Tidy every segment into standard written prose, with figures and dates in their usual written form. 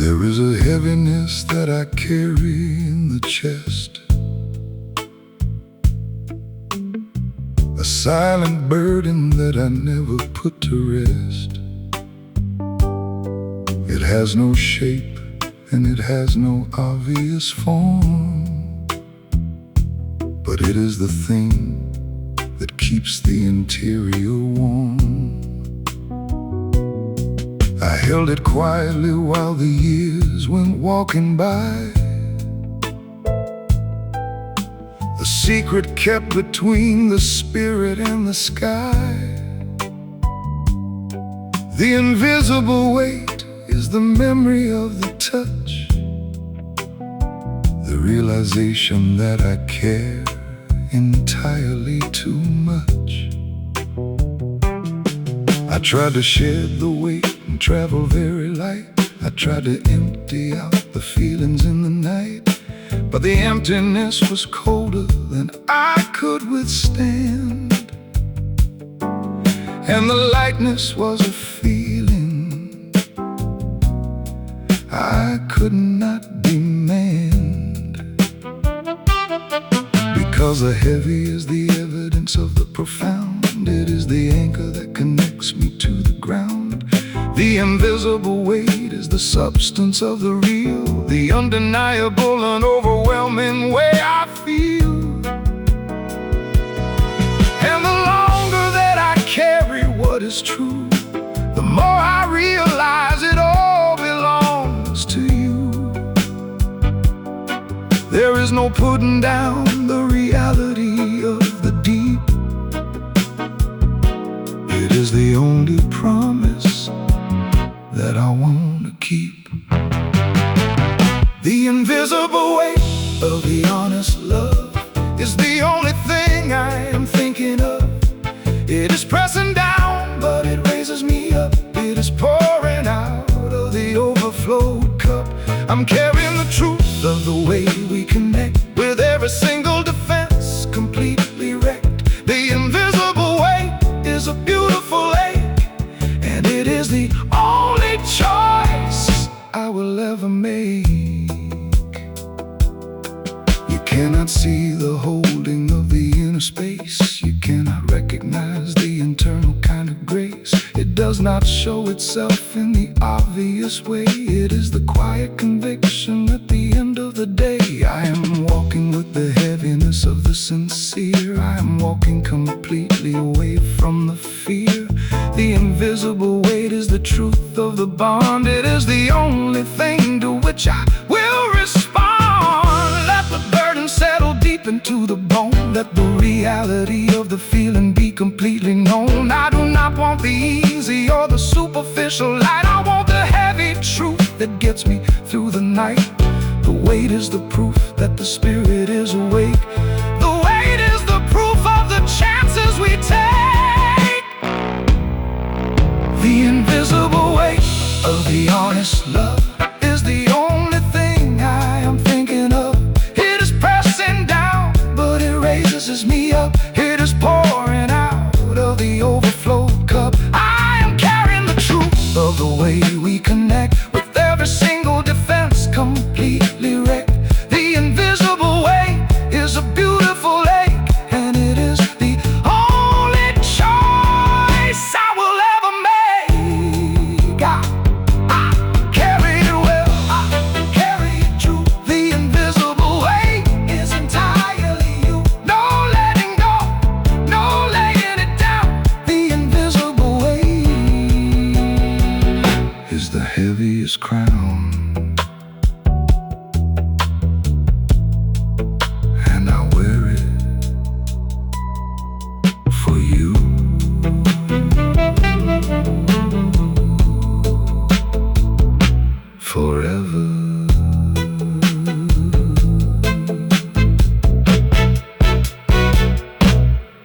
There is a heaviness that I carry in the chest, a silent burden that I never put to rest. It has no shape and it has no obvious form, but it is the thing that keeps the interior warm. I held it quietly while the years went walking by, a secret kept between the spirit and the sky. The invisible weight is the memory of the touch, the realization that I care entirely too much. I tried to shed the weight and travel very light. I tried to empty out the feelings in the night, but the emptiness was colder than I could withstand, and the lightness was a feeling I could not demand. Because the heavy is the evidence of the profound, it is the anchor that connects me to the ground. The invisible weight is the substance of the real, the undeniable and overwhelming way I feel. And the longer that I carry what is true, the more I realize it all belongs to you. There is no putting down the reality of the deep. It is the only promise that I want to keep. The invisible weight of the honest love is the only thing I am thinking of. It is pressing down, but it raises me up. It is pouring out of the overflowed cup. I'm carrying the truth of the way we connect, with every single defense completely wrecked. The invisible weight is a beautiful ache, and it is the only choice I will ever make. You cannot see the holding of the inner space. You cannot recognize the internal kind of grace. It does not show itself in the obvious way. It is the quiet conviction at the end of the day. I am walking with the heaviness of the sincere. I am walking completely away from the fear. The invisible weight is the truth of the bond. It is the only thing to which I will respond. Let the burden settle deep into the bone. Let the reality of the feeling be completely known. I do not want the easy or the superficial light. I want the heavy truth that gets me through the night. The weight is the proof that the spirit is awake. The weight is the proof of the chances we take. The invisible weight of the honest love is the only thing I am thinking of. It is pressing down, but it raises me up. It is pouring out of the overflowed cup. I am carrying the truth of the way we connect, with every single defense completely wrecked. The invisible weight is a beautiful ache, and it is the only choice I will ever make. I carry it well, I carry it true. The invisible weight is entirely you. No letting go, no laying it down. The invisible weight is the heaviest crown, and I wear it for you. Forever.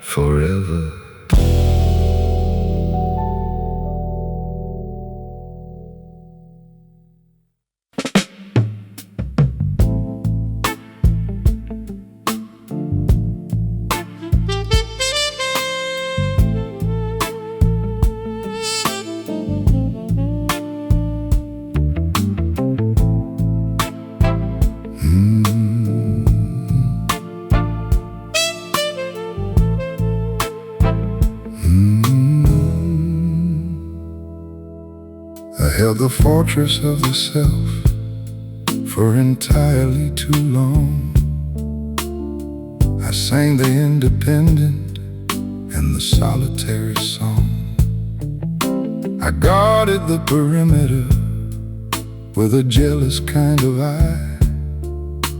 Forever. held the fortress of the self for entirely too long. I sang the independent and the solitary song. I guarded the perimeter with a jealous kind of eye,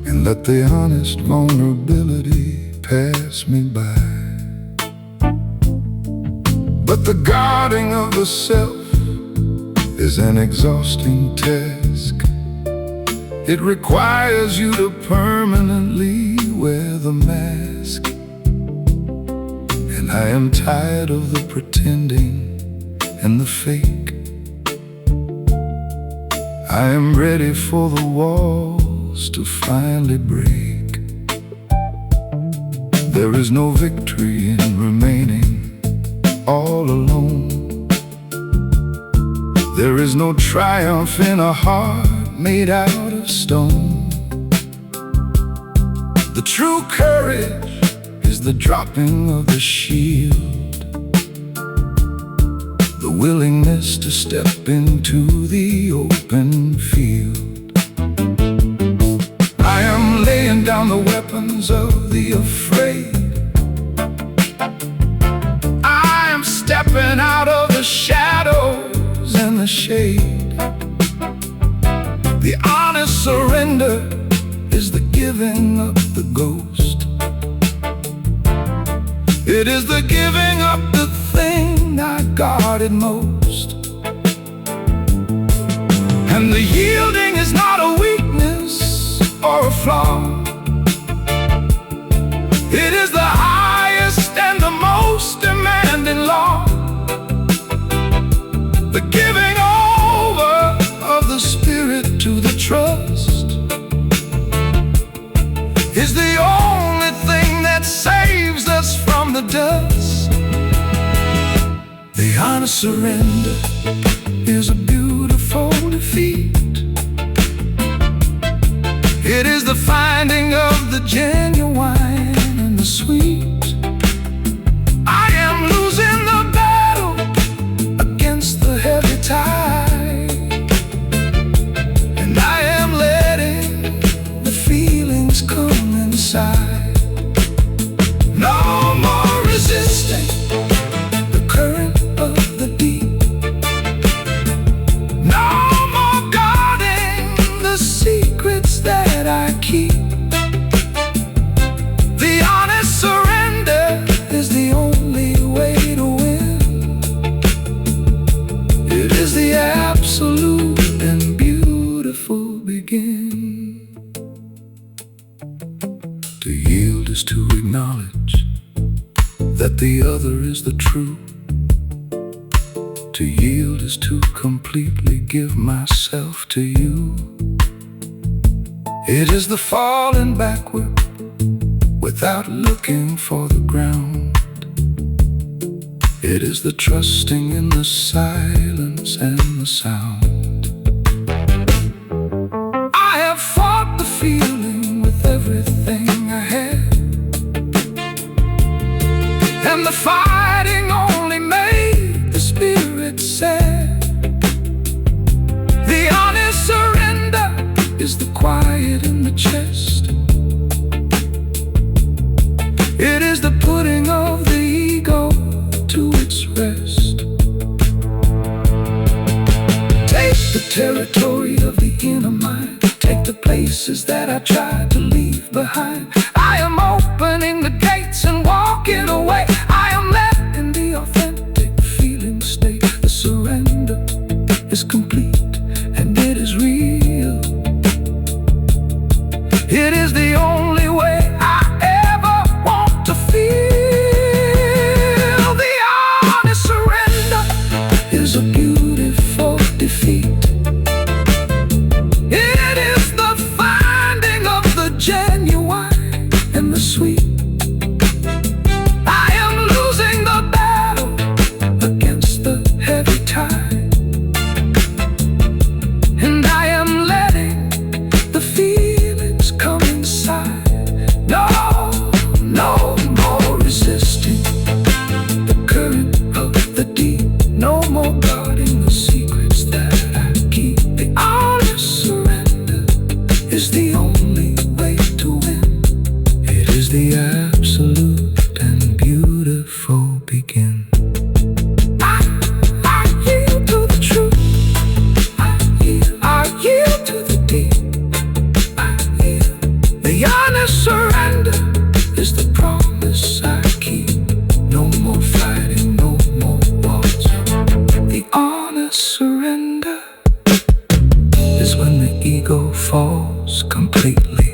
and let the honest vulnerability pass me by. But the guarding of the self is an exhausting task. It requires you to permanently wear the mask. And I am tired of the pretending and the fake. I am ready for the walls to finally break. There is no victory in remaining all alone. There is no triumph in a heart made out of stone. The true courage is the dropping of the shield, the willingness to step into the open field. I am laying down the weapons of the afraid. I am stepping out of the shadows and the shade. The honest surrender is the giving up the ghost. It is the giving up the thing I guarded most. And the yielding is not a weakness or a flaw. It is the highest and the most demanding law. The giving over of the spirit to the trust is the only thing that saves us from the dust. The honest surrender is a beautiful defeat. It is the finding of the genuine and the sweet. I am losing the battle against the heavy tide, and I am letting the feelings come inside. No more resisting the current of the deep. No more guarding the secrets that I keep. The honest surrender is the only way to win. It is the absolute and beautiful begin. To yield is to acknowledge that the other is the true. To yield is to completely give myself to you. It is the falling backward without looking for the ground. It is the trusting in the silence and the sound. I have fought the feeling with everything I had, and the fighting only made the spirit sad. The honest surrender is the quiet in the chest. It is the putting of the ego to its rest. Take the territory of the inner mind. Take the places that I tried to leave behind. I am opening the gates and walking away. I am letting the authentic feeling stay. The surrender is complete and it is real. It is the only way I ever want to feel. The honest surrender is a beautiful defeat. It is the finding of the genuine and the sweet. I am losing the battle against the heavy tide, and I am letting the feelings come inside. No, no more resisting the current of the deep. No more guarding the secrets that I falls completely.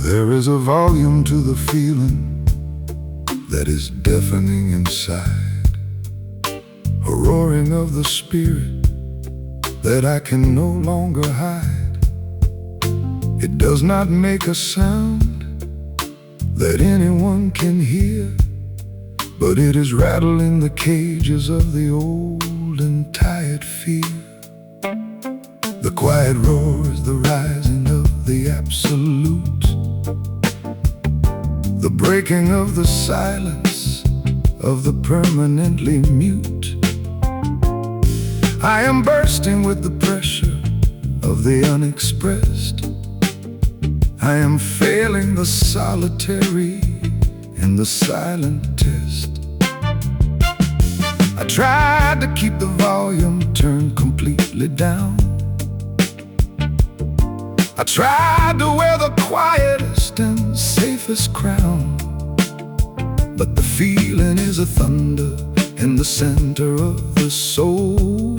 There is a volume to the feeling that is deafening inside, a roaring of the spirit that I can no longer hide. It does not make a sound that anyone can hear, but it is rattling the cages of the old and tired fear. The quiet roar is the rising of the absolute, the breaking of the silence of the permanently mute. I am bursting with the pressure of the unexpressed. I am failing the solitary and the silent test. I tried to keep the volume turned completely down. I tried to wear the quietest and safest crown, but the feeling is a thunder in the center of the soul,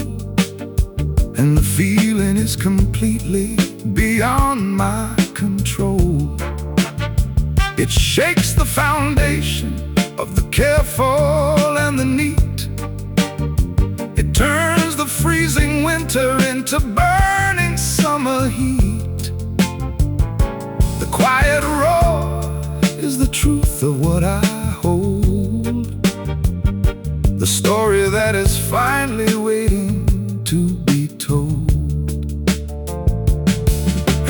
and the feeling is completely beyond my control. It shakes the foundation of the careful and the neat. It turns the freezing winter into burning summer heat. The quiet roar is the truth of what I hold, the story that is finally waiting to be told.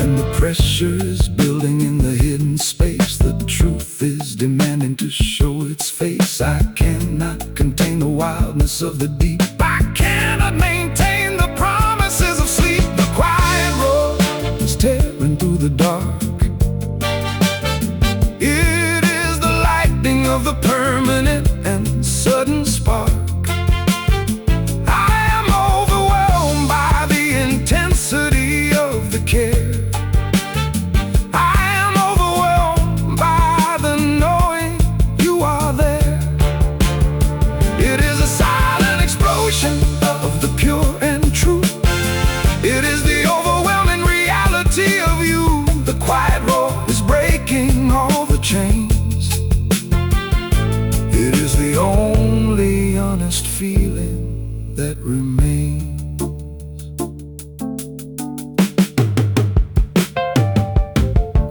And the pressure is building in the hidden space. The truth is demanding to show its face. I cannot contain the wildness of the deep. I cannot maintain the promises of sleep. The quiet roar is tearing through the dark. It is the lightning of the permanent and sudden spark. I am overwhelmed by the intensity of the care. I am overwhelmed by the knowing you are there. It is a silent explosion of the pure and true. It is the overwhelming reality of you. The quiet roar is breaking all the chains. It is the only honest feeling that remains.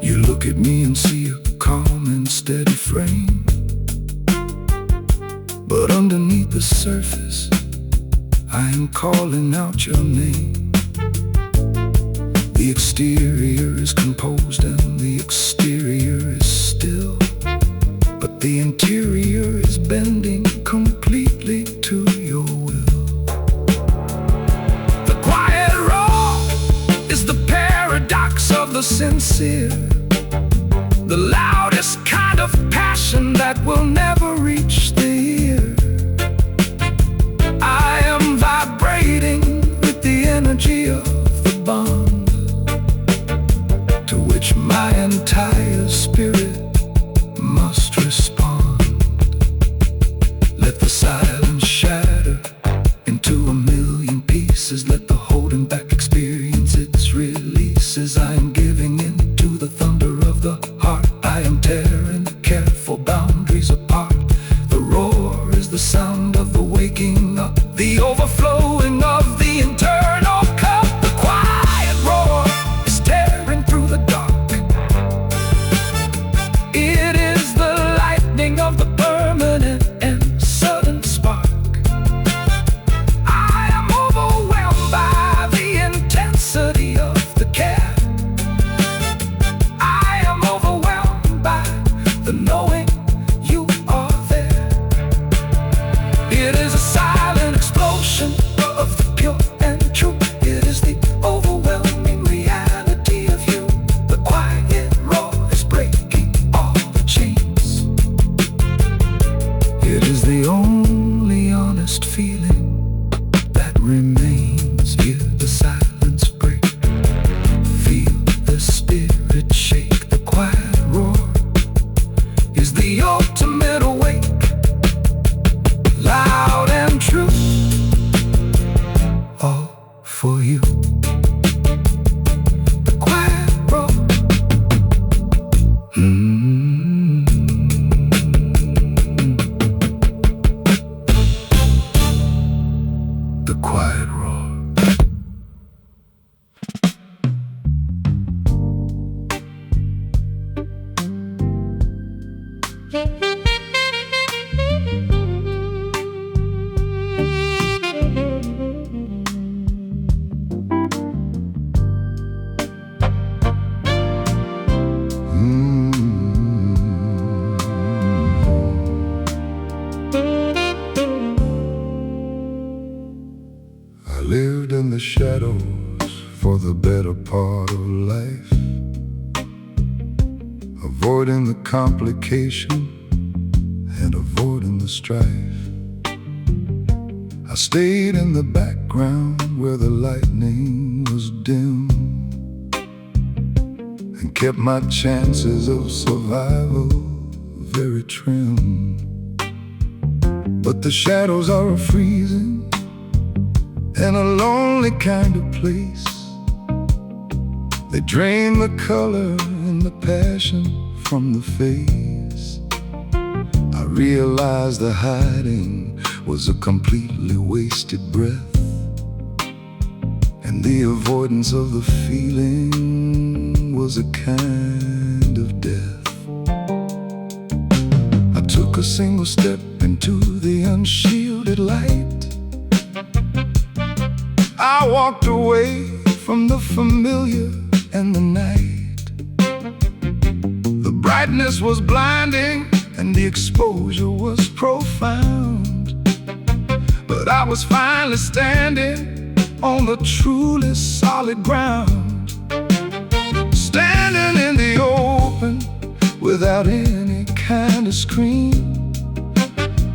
You look at me and see a calm and steady frame, but underneath the surface I am calling out your name. The exterior is composed and the exterior is still, but the interior is bending completely to your will. The quiet roar is the paradox of the sincere, the loudest kind of passion that will never reach the ear. I am vibrating with the energy of the bond, to which my entire spirit must respond. Let the silence shatter into a million pieces. Let the holding back experience its releases. I am giving in to the thunder of the heart. I am tearing the careful boundaries apart. The roar is the sound of the waking up, the overflowing of the internal cup. The quiet roar is tearing through the dark. It is the lightning of the permanent and sudden spark. I am overwhelmed by the intensity of the care. I am overwhelmed by the knowing you are there. It is a silence the ultimate awake, loud and true, all for you. The quiet road. The quiet road. I lived in the shadows for the better part of life, avoiding the complication and avoiding the strife. I stayed in the background where the lightning was dim, and kept my chances of survival very trim. But the shadows are a freezing and a lonely kind of place. They drain the color and the passion from the face. I realized the hiding was a completely wasted breath, and the avoidance of the feeling was a kind of death. I took a single step into the unshielded light. I walked away from the familiar and the night. The brightness was blinding and the exposure was profound, but I was finally standing on the truly solid ground, standing in the open without any kind of screen,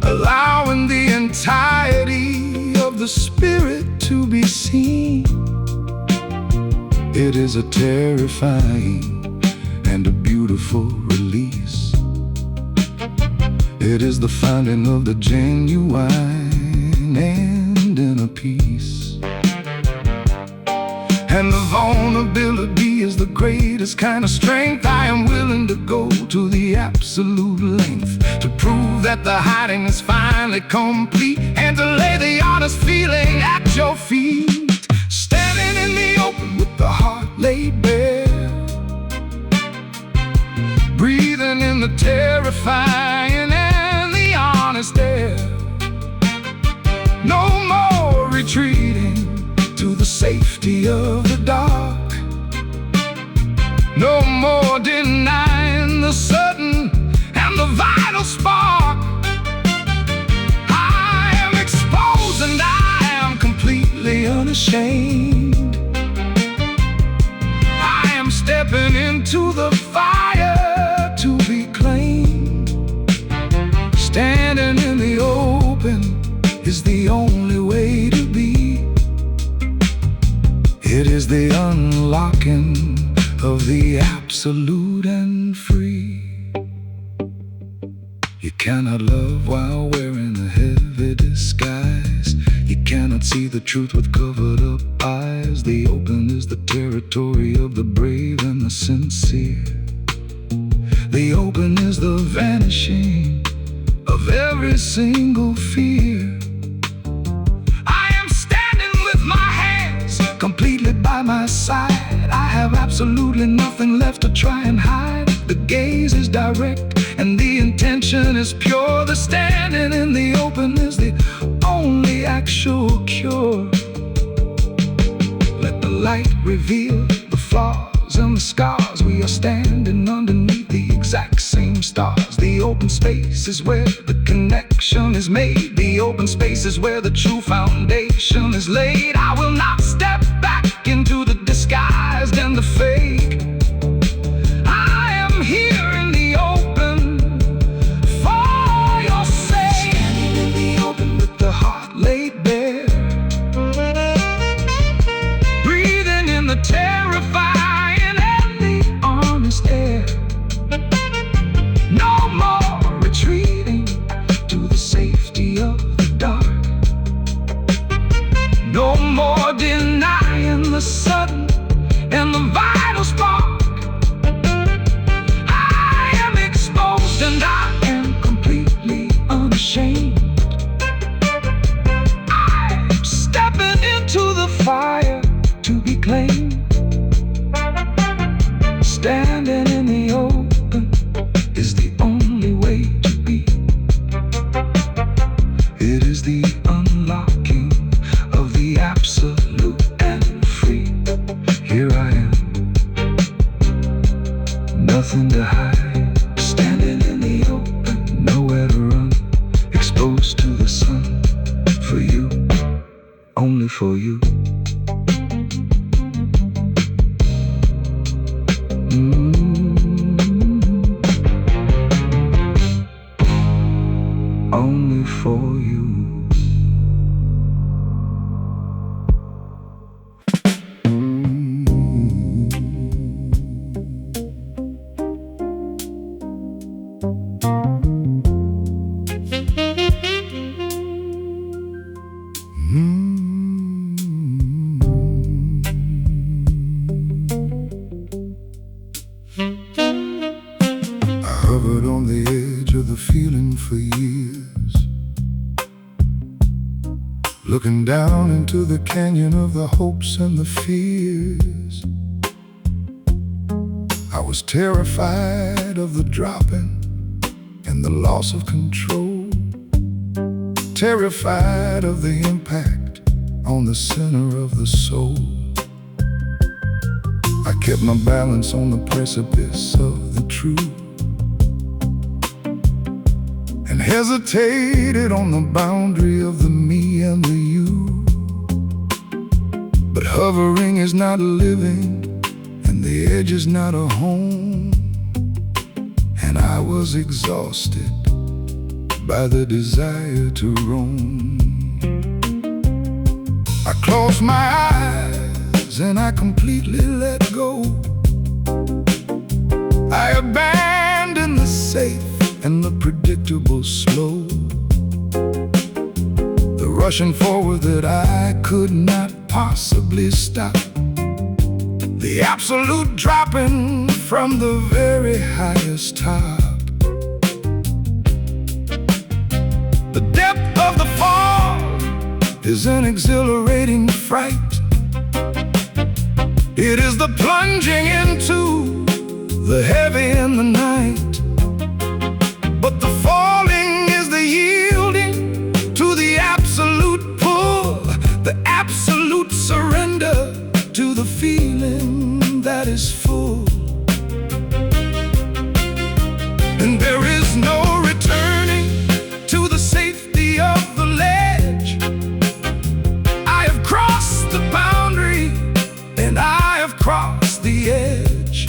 allowing the entirety of the spirit to be seen. It is a terrifying and a beautiful release. It is the finding of the genuine and inner peace. And the vulnerability is the greatest kind of strength. I am willing to go to the absolute length to prove that the hiding is finally complete, and to lay the honest feeling at your feet. Standing in the open with the heart laid bare, breathing in the terrifying and the honest air. No more retreating to the safety of the dark. No more denying the certain and the vital spark. I am exposed and I am completely unashamed. I am stepping into the fire to be claimed. Standing in the open is the only way to be. It is the unlocking of the absolute and free. You cannot love while wearing a heavy disguise. You cannot see the truth with covered up eyes. The open is the territory of the brave and the sincere. The open is the vanishing of every single fear. I am standing with my hands completely by my side. I have absolutely nothing left to try and hide. The gaze is direct and the intention is pure. The standing in the open is the only actual cure. Let the light reveal the flaws and the scars. We are standing underneath the exact same stars. The open space is where the connection is made. The open space is where the true foundation is laid. I will not step back into the disguised and the fake. I am here in the open for your sake. Standing in the open with the heart laid bare, breathing in the terrifying and the honest air. No more for you. Only for you. Hovered on the edge of the feeling for years, looking down into the canyon of the hopes and the fears. I was terrified of the dropping and the loss of control, terrified of the impact on the center of the soul. I kept my balance on the precipice of the truth, and hesitated on the boundary of the me and the you. But hovering is not living, and the edge is not a home. And I was exhausted by the desire to roam. I closed my eyes and I completely let go. I abandoned the safe and the predictable slow, the rushing forward that I could not possibly stop, the absolute dropping from the very highest top. The depth of the fall is an exhilarating fright. It is the plunging into the heavy in the night. But the falling is the yielding to the absolute pull, the absolute surrender to the feeling that is full. And there is no returning to the safety of the ledge. I have crossed the boundary and I have crossed the edge.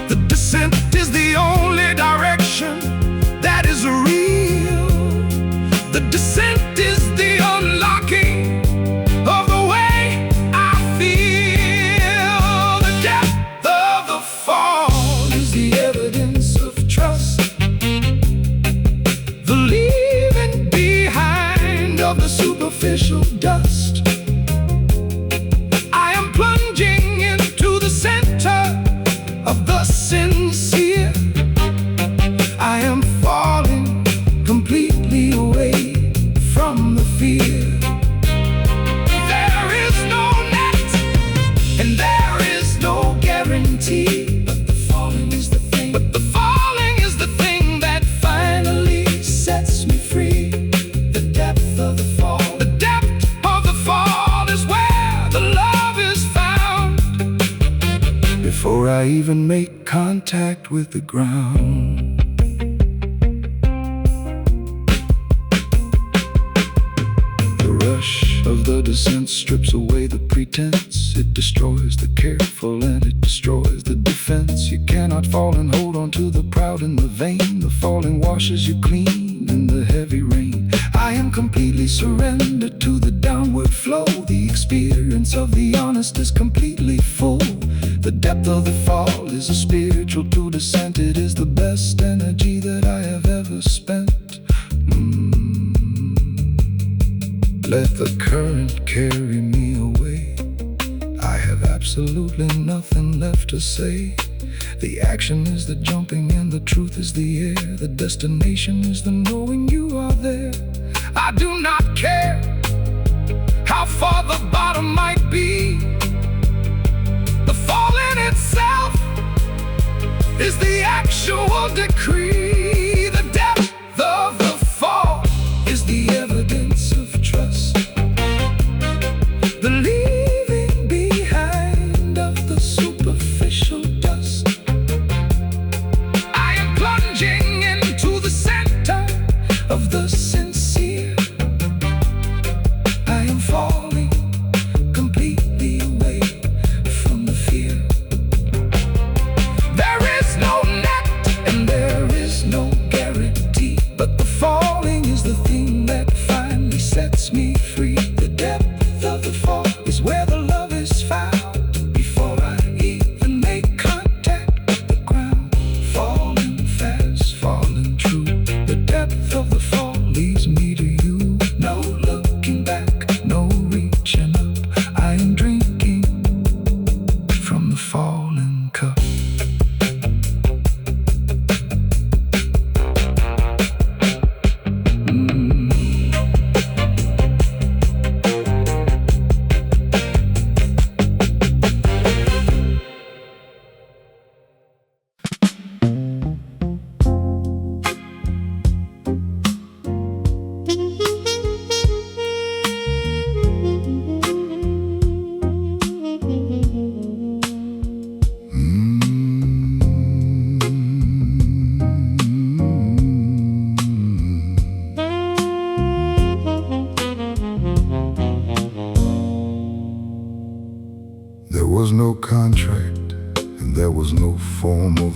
The descent is the only direction that is real. The descent is the unlocking of the way I feel. The depth of the fall is the evidence of trust, the leaving behind of the superficial dust. I am plunging into the center of the sincere. I am falling completely away from the fear. There is no net and there is no guarantee, but the falling is the thing. But the falling is the thing that finally sets me free. The depth of the fall. The depth of the fall is where the love is found. Before I even make contact with the ground. The rush of the descent strips away the pretense. It destroys the careful and it destroys the defense. You cannot fall and hold on to the proud and the vain. The falling washes you clean in the heavy rain. I am completely surrendered to the downward flow. The experience of the honest is completely full. The depth of the fall is a spiritual to descent. It is the best energy that I have ever spent. Let the current carry me away. I have absolutely nothing left to say. The action is the jumping and the truth is the air. The destination is the knowing you are there. I do not care how far the bottom might be. The fall in itself is the actual decree. The depth of the fall is the evidence of trust, the leaving behind of the superficial dust. I am plunging into the center of the sincere. I am falling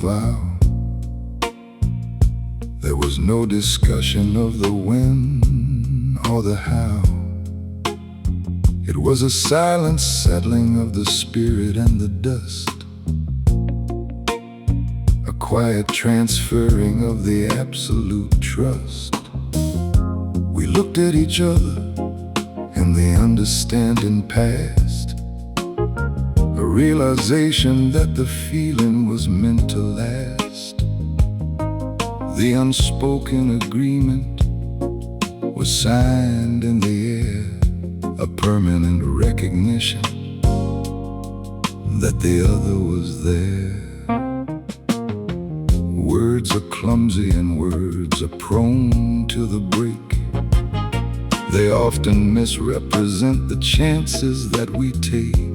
vow. There was no discussion of the when or the how. It was a silent settling of the spirit and the dust, a quiet transferring of the absolute trust. We looked at each other and the understanding passed, a realization that the feeling was meant to last. The unspoken agreement was signed in the air, a permanent recognition that the other was there. Words are clumsy and words are prone to the break. They often misrepresent the chances that we take.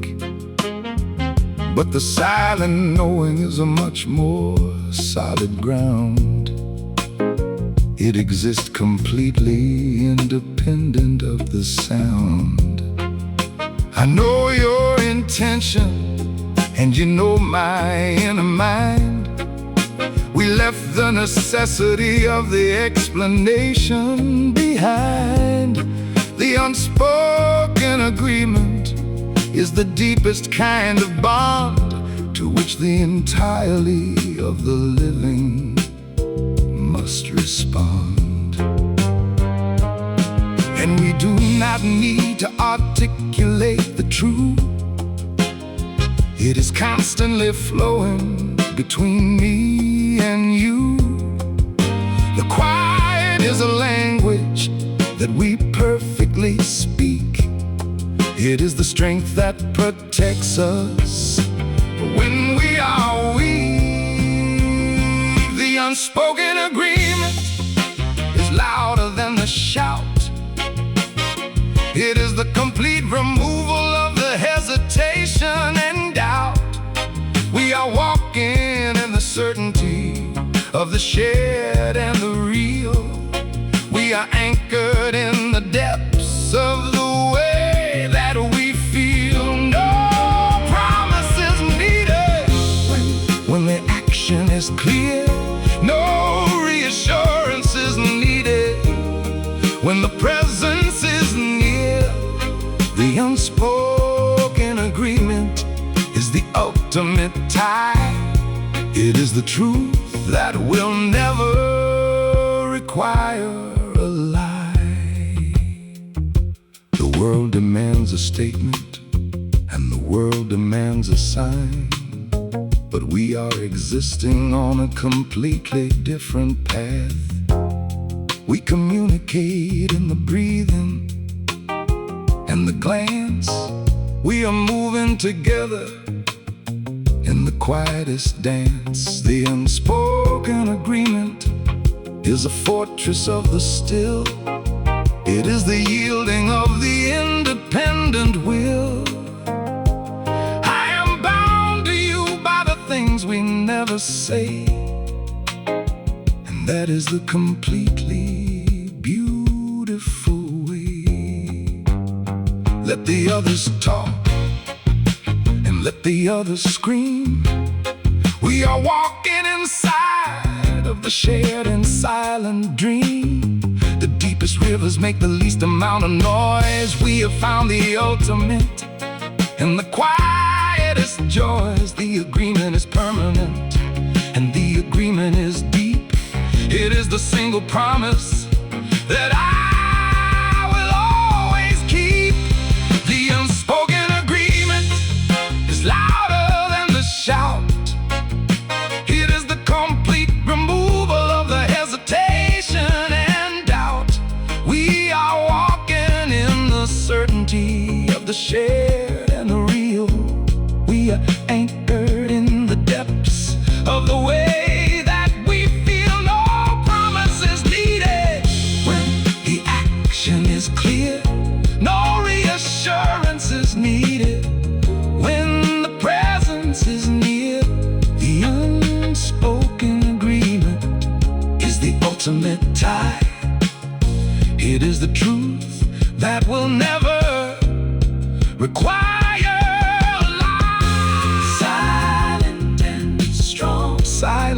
But the silent knowing is a much more solid ground. It exists completely independent of the sound. I know your intention, and you know my inner mind. We left the necessity of the explanation behind. The unspoken agreement is the deepest kind of bond to which the entirety of the living must respond. And we do not need to articulate the truth. It is constantly flowing between me and you. The quiet is a language that we perfectly speak. It is the strength that protects us when we are weak. The unspoken agreement is louder than the shout. It is the complete removal of the hesitation and doubt. We are walking in the certainty of the shared and the real. We are anchored in the depths of the way that we feel. No promises needed when the action is clear. No reassurance is needed when the presence is near. The unspoken agreement is the ultimate tie. It is the truth that will never require a lie. The world demands a statement, and the world demands a sign. But we are existing on a completely different path. We communicate in the breathing and the glance. We are moving together in the quietest dance. The unspoken agreement is a fortress of the still. It is the yielding of the independent will. I am bound to you by the things we never say, and that is the completely beautiful way. Let the others talk and let the others scream. We are walking inside of the shared and silent dream. The deepest rivers make the least amount of noise. We have found the ultimate in the quietest joys. The agreement is permanent, and the agreement is deep. It is the single promise that I will always keep. The unspoken agreement is louder than the shout. It is the complete removal of the hesitation and doubt. We are walking in the certainty of the shared and the real. We are anchored in the depths of the way that we feel. No promises needed when the action is clear. No reassurance is needed when the presence is near. The unspoken agreement is the ultimate tie. It is the truth that will never require a lie. Silent and strong, silent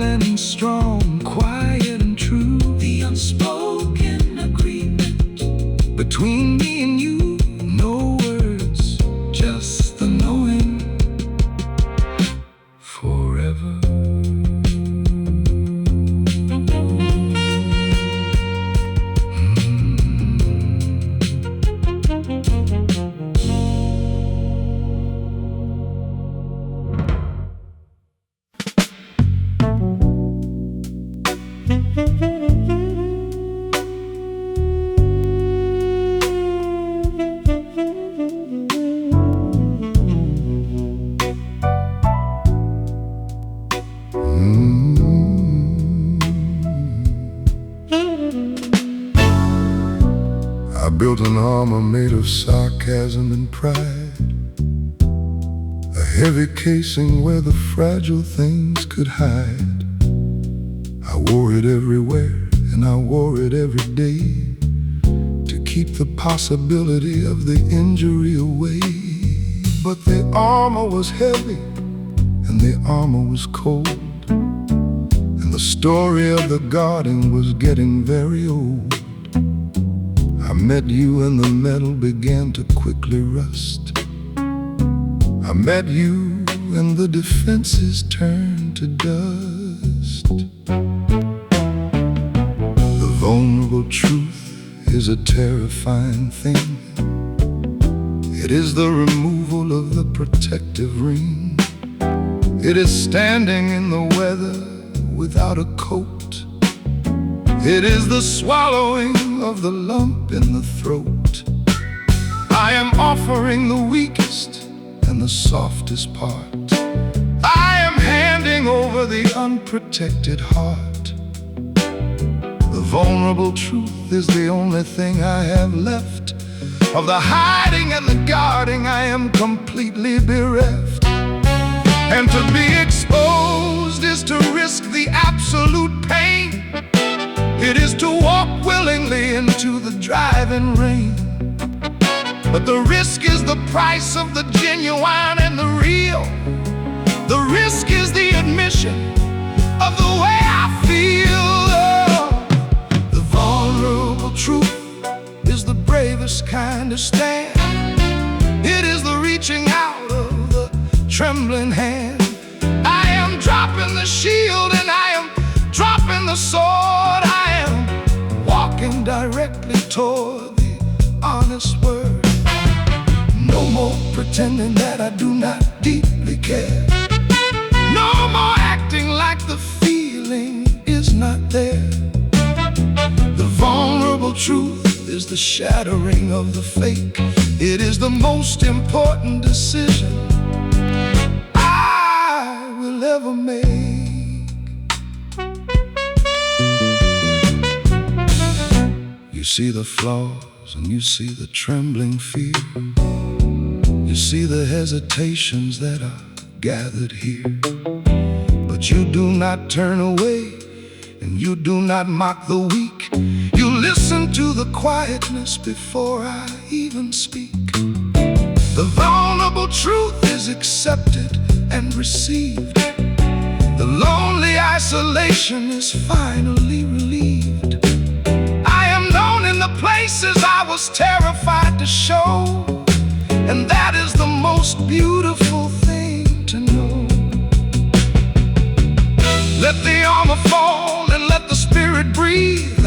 I built an armor made of sarcasm and pride, a heavy casing where the fragile things could hide. I wore it everywhere and I wore it every day to keep the possibility of the injury away. But the armor was heavy and the armor was cold, and the story of the guarding was getting very old. I met you and the metal began to quickly rust. I met you and the defenses turned to dust. The vulnerable truth is a terrifying thing. It is the removal of the protective ring. It is standing in the weather without a coat. It is the swallowing of the lump in the throat. I am offering the weakest and the softest part. I am handing over the unprotected heart. The vulnerable truth is the only thing I have left. Of the hiding and the guarding, I am completely bereft. And to be exposed is to risk the absolute pain. It is to walk willingly into the driving rain. But the risk is the price of the genuine and the real. The risk is the admission of the way I feel. The vulnerable truth is the bravest kind to stand. It is the reaching out of the trembling hand. I am dropping the shield and I am dropping the sword. I am walking directly toward the honest word. No more pretending that I do not deeply care. No more acting like the feeling is not there. The vulnerable truth is the shattering of the fake. It is the most important decision I will ever make. You see the flaws and you see the trembling fear. You see the hesitations that are gathered here. But you do not turn away and you do not mock the weak. You listen to the quietness before I even speak. The vulnerable truth is accepted and received. The lonely isolation is finally relieved. I am known in the places I was terrified to show, and that is the most beautiful thing to know. Let the armor fall and let the spirit breathe.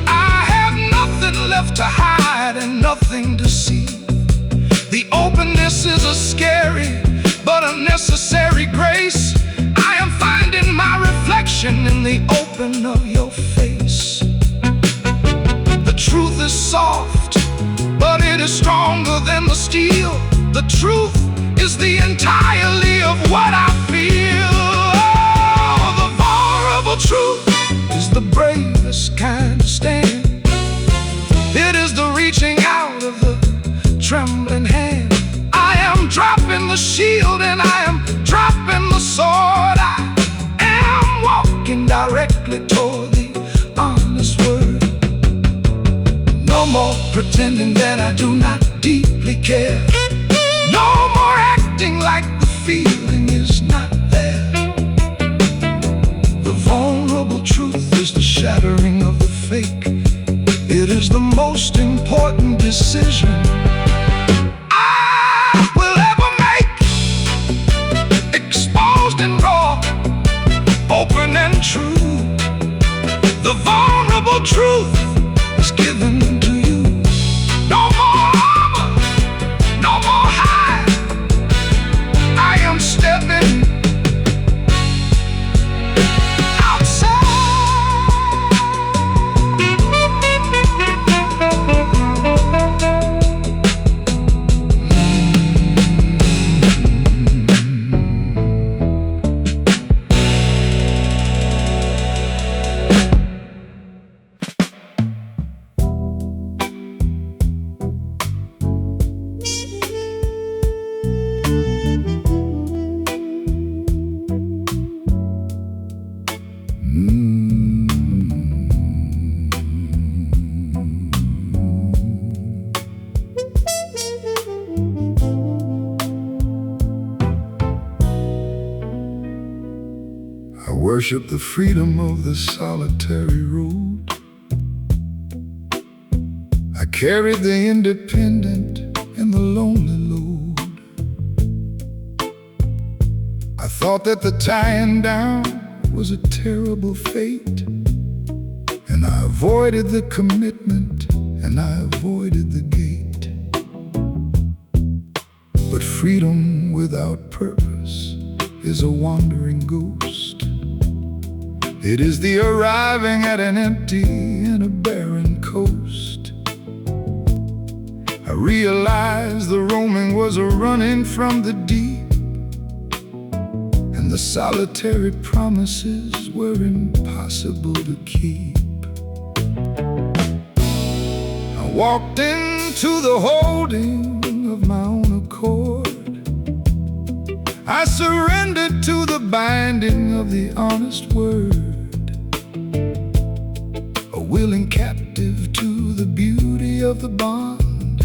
I have nothing left to hide and nothing to see. The openness is a scary but a necessary grace. I am finding my reflection in the open of your face. The truth is soft, but it is stronger than the steel. The truth is the entirety of what I feel. Oh, the vulnerable truth is the bravest kind to stand. It is the reaching out of the trembling hand. I am dropping the shield and I am dropping the sword. I am walking directly toward the honest word. No more pretending that I do not deeply care. No more acting like the feeling is not there. The vulnerable truth is the shattering of the fake. It is the most important decision I will ever make. Exposed and raw, open and true. The vulnerable truth is given to you. No more armor, no more hide. I am stepping outside. worship the freedom of the solitary road. I carried the independent and the lonely load. I thought that the tying down was a terrible fate, and I avoided the commitment and I avoided the gate. But freedom without purpose is a wandering ghost. It is the arriving at an empty and a barren coast. I realized the roaming was a running from the deep, and the solitary promises were impossible to keep. I walked into the holding of my own accord. I surrendered to the binding of the honest word, a willing captive to the beauty of the bond,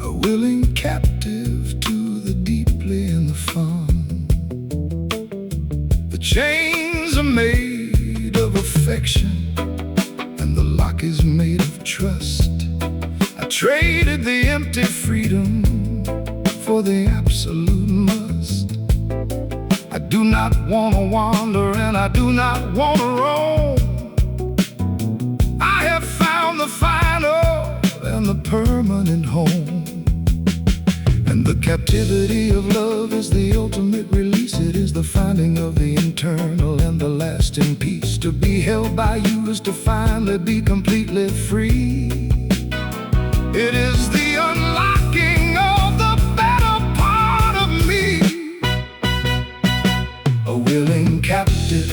a willing captive to the deeply in the fun. The chains are made of affection and the lock is made of trust. I traded the empty freedom for the absolute must. I do not want to wander and I do not want to roam. I have found the final and the permanent home. And the captivity of love is the ultimate release. It is the finding of the internal and the lasting peace. To be held by you is to finally be completely free. It is the unlocking of the better part of me, a willing captive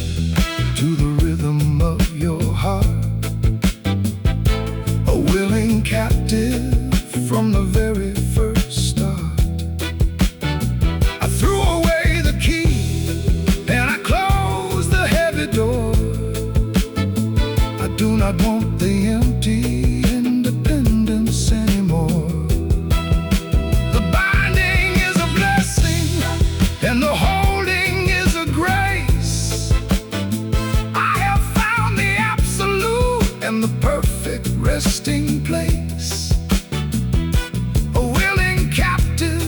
to the rhythm of your heart, a willing captive from the very first start. I threw away the key and I closed the heavy door. I do not want the empty independence anymore. The binding is a blessing and the holding is a grace. I have found the absolute and the perfect resting place. A willing captive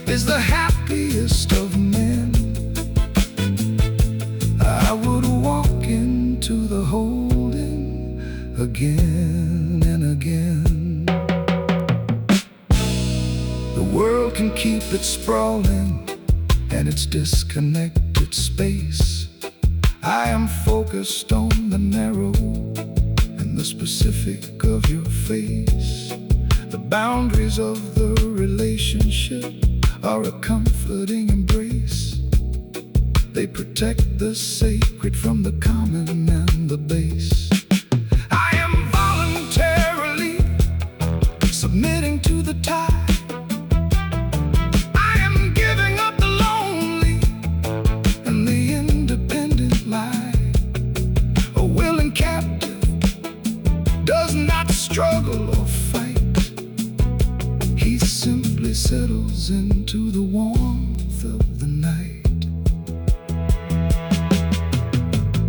is the happiest of men. I would walk into the holding again and again. The world can keep its sprawling and its disconnected space. I am focused on the narrow and the specific of your face. The boundaries of the relationship are a comforting embrace. They protect the sacred from the common and the base. I am voluntarily submitting to the tide. I am giving up the lonely and the independent life. A willing captive does not struggle or fight. He simply settles into the warmth of the night.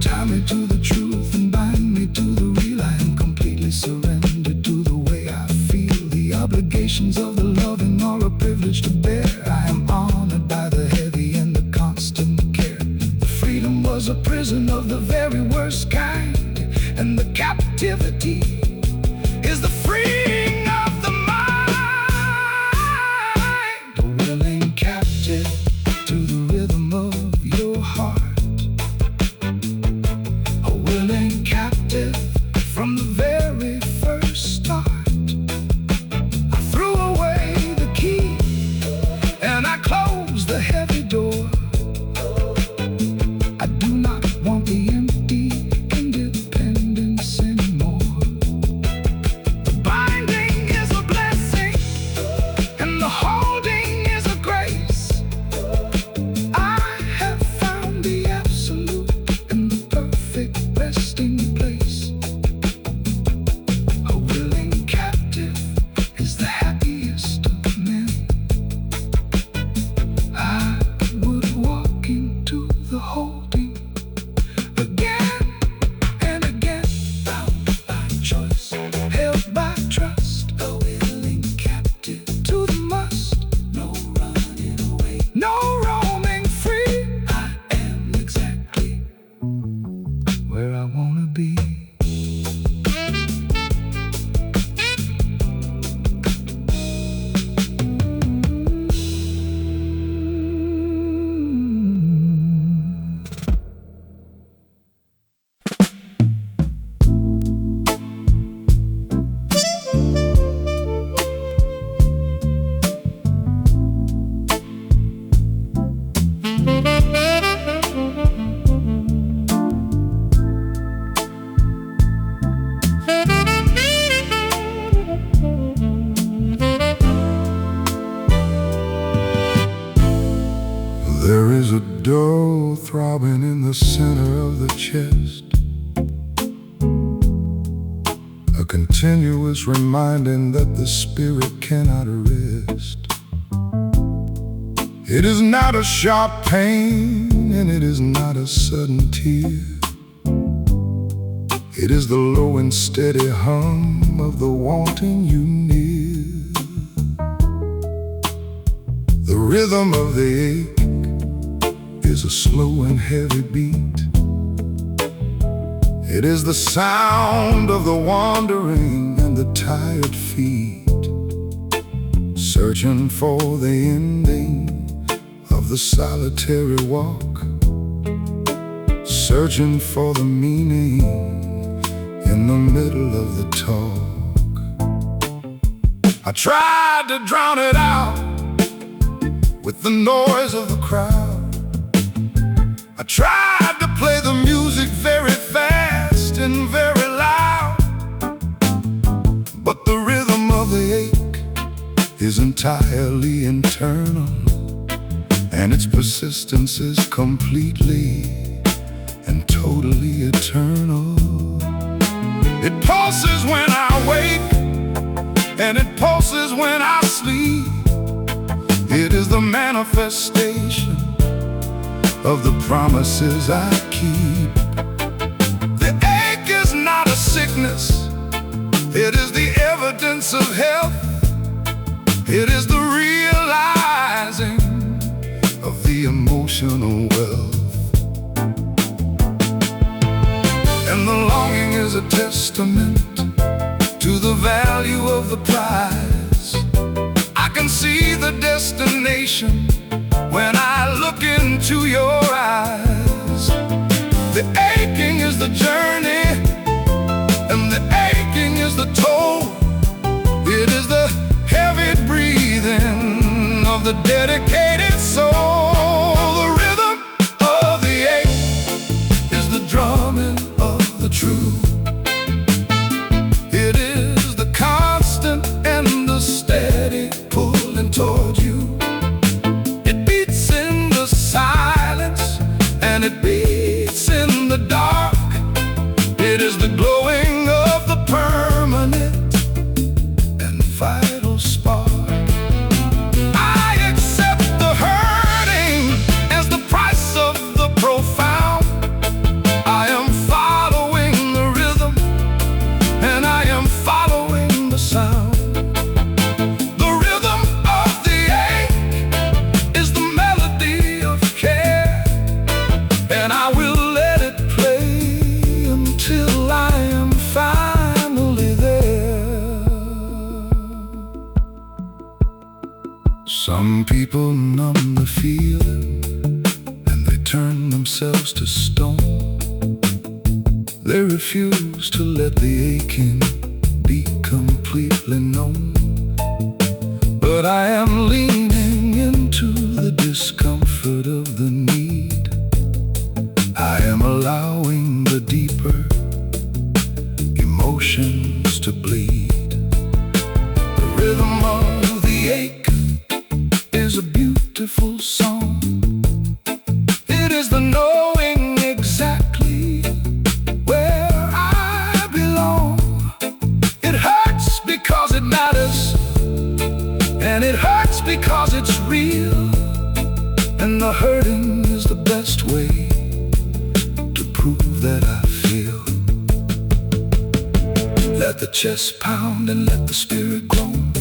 Tie me to the truth and bind me to the real. I am completely surrendered to the way I feel. The obligations of the loving are a privilege to bear. I am honored by the heavy and the constant care. The freedom was a prison of the very worst kind, and the captivity is the freeing of the mind. A willing captive to the rhythm of your heart, a willing captive from the very first start. I threw away the key and I closed the heavy door. I do not want the empty independence anymore. dull throbbing in the center of the chest, a continuous reminding that the spirit cannot rest. It is not a sharp pain, and it is not a sudden tear. It is the low and steady hum of the wanting you near. The rhythm of the ache is a slow and heavy beat. It is the sound of the wandering and the tired feet, searching for the ending of the solitary walk, searching for the meaning in the middle of the talk. I tried to drown it out with the noise of the crowd. I tried to play the music very fast and very loud, but the rhythm of the ache is entirely internal, and its persistence is completely and totally eternal. It pulses when I wake, and it pulses when I sleep. It is the manifestation of the promises I keep. The ache is not a sickness, it is the evidence of health. It is the realizing of the emotional wealth. And the longing is a testament to the value of the prize. I can see the destination when I look into your eyes. The aching is the journey, and the aching is the toll. It is the heavy breathing of the dedicated soul. The rhythm of the ache is the drumming of the true. It is the constant and the steady pulling toward you. It beats in the silence, and it beats in the dark. It is the glowing of the permanent and vital spark. I accept the hurting as the price of the profound. I am following the rhythm, and I am following the sound. The rhythm of the ache is the melody of care, and I will let it play until I am finally there. Some people numb the feeling, and they turn themselves to stone. They refuse to let the aching be completely known. But I am leaning into the discomfort of the need. I am allowing the deeper emotions to bleed. The rhythm of the ache is a beautiful song. It is the knowing exactly where I belong. It hurts because it matters, and it hurts because it's real. And the hurting is the best way to prove that I feel. Let the chest pound and let the spirit groan.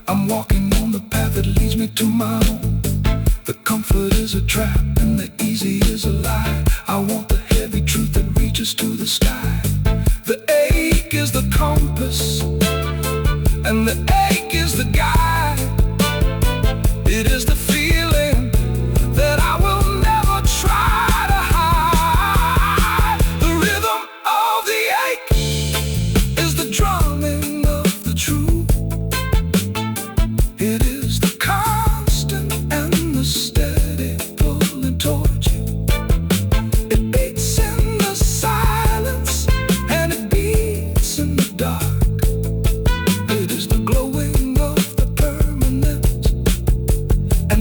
I'm walking on the path that leads me to my home. The comfort is a trap and the easy is a lie. I want the heavy truth that reaches to the sky. The ache is the compass, and the ache is the guide. It is the feeling that I will never try to hide. The rhythm of the ache is the drumming of the true. It is the constant and the steady pulling towards you. It beats in the silence, and it beats in the dark. It is the glowing of the permanent and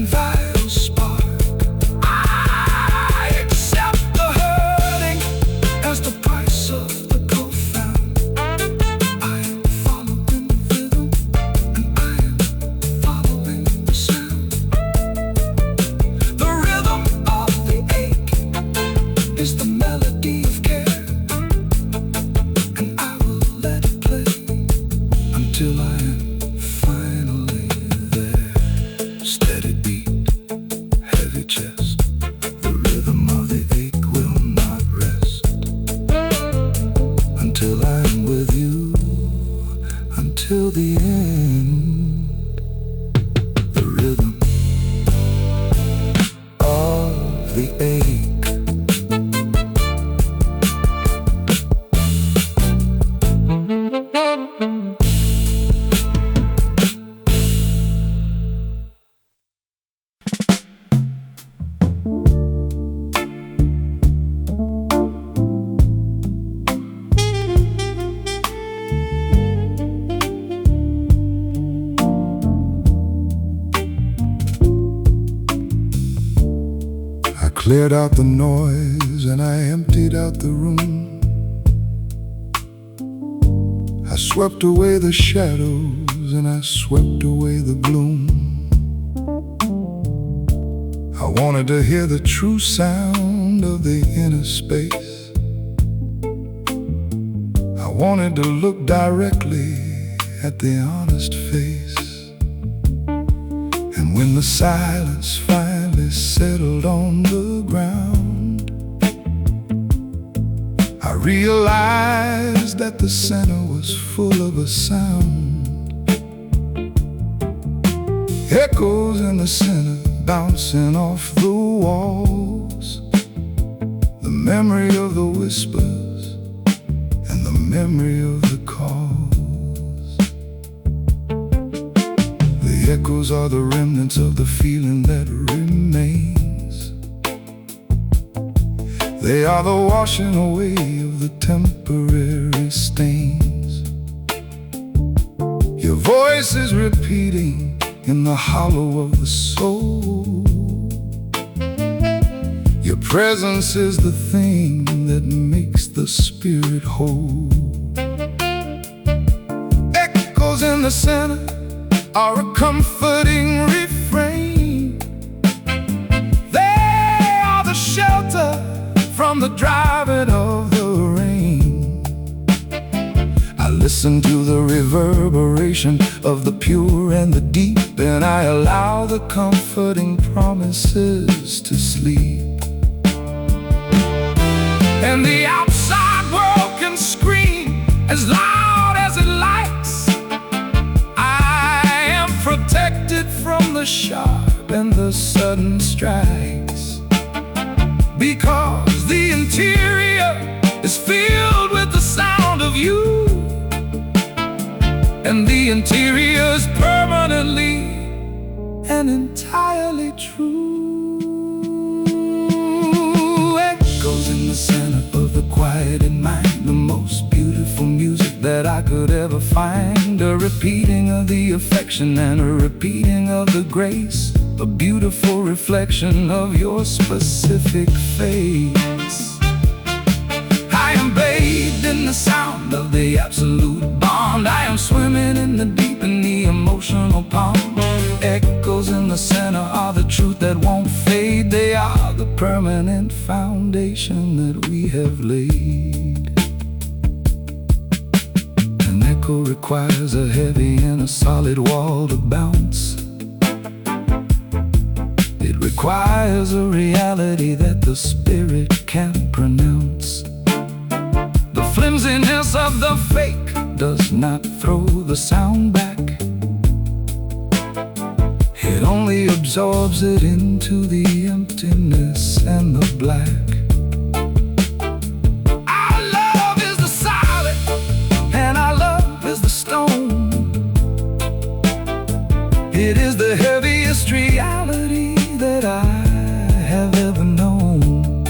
until I'm with you, until the end. The rhythm of the ache. Cleared out the noise and I emptied out the room. I swept away the shadows and I swept away the gloom. I wanted to hear the true sound of the inner space. I wanted to look directly at the honest face. And when the silence finally settled on the ground, I realized that the center was full of a sound. Echoes in the center bouncing off the walls, the memory of the whispers and the memory of the calls. The echoes are the remnants of the feeling that remains. They are the washing away of the temporary stains. Your voice is repeating in the hollow of the soul. Your presence is the thing that makes the spirit whole. Echoes in the center are a comforting refrain. They are the shelter from the driving of the rain. I listen to the reverberation of the pure and the deep, and I allow the comforting promises to sleep. And the outside world can scream as loud as it likes. I am protected from the sharp and the sudden strikes, because the interior is filled with the sound of you. And the interior is permanently and entirely true. Echoes in the center of the quieted mind, the most beautiful music that I could ever find. A repeating of the affection and a repeating of the grace, a beautiful reflection of your specific face. I am bathed in the sound of the absolute bond. I am swimming in the deep, in the emotional pond. Echoes in the center are the truth that won't fade. They are the permanent foundation that we have laid. An echo requires a heavy and a solid wall to bounce. It requires a reality that the spirit can't pronounce. The flimsiness of the fake does not throw the sound back. It only absorbs it into the emptiness and the black. Our love is the solid and our love is the stone. It is the heaviest reality that I have ever known.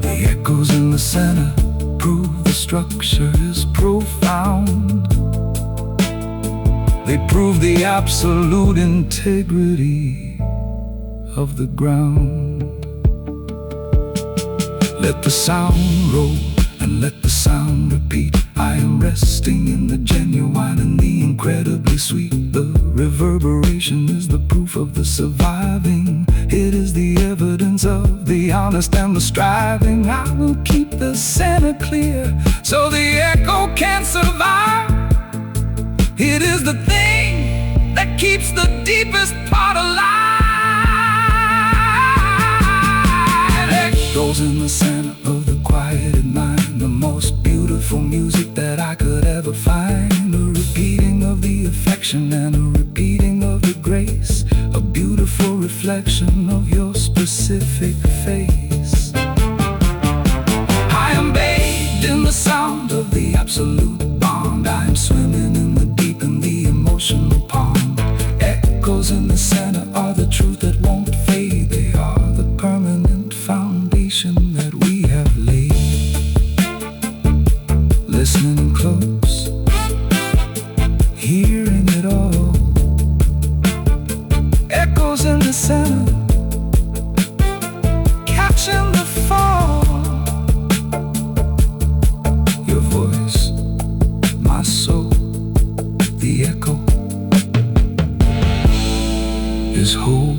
The echoes in the center prove the structure is profound. They prove the absolute integrity of the ground. Let the sound roll and let the sound repeat. I am resting in the genuine and the incredibly sweet. The reverberation is the proof of the surviving. It is the evidence of the honest and the striving. I will keep the center clear so the echo can survive. It is the thing that keeps the deepest part alive. Echoes in the center of the quieted mind, the most beautiful beautiful music that I could ever find. A repeating of the affection and a repeating of the grace. A beautiful reflection of your specific face. I am bathed in the sound of the absolute bond. I am swimming in the deep in the emotional pond. Echoes in the center are the truth that won't fade. They are the permanent foundation that we have laid. Listening close, hearing it all. Echoes in the center, catching the fall. Your voice, my soul, the echo is whole.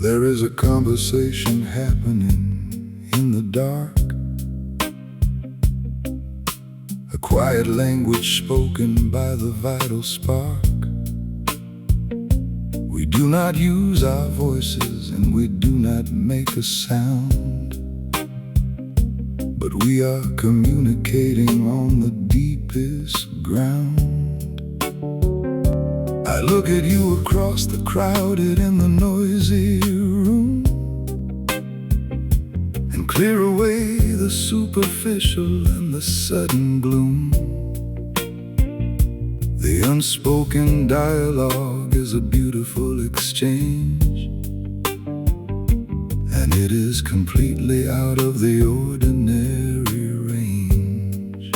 There is a conversation happening in the dark, a quiet language spoken by the vital spark. We do not use our voices and we do not make a sound, but we are communicating on the deepest ground. I look at you across the crowded and the noisy room, and clear away the superficial and the sudden gloom. The unspoken dialogue is a beautiful exchange, and it is completely out of the ordinary range.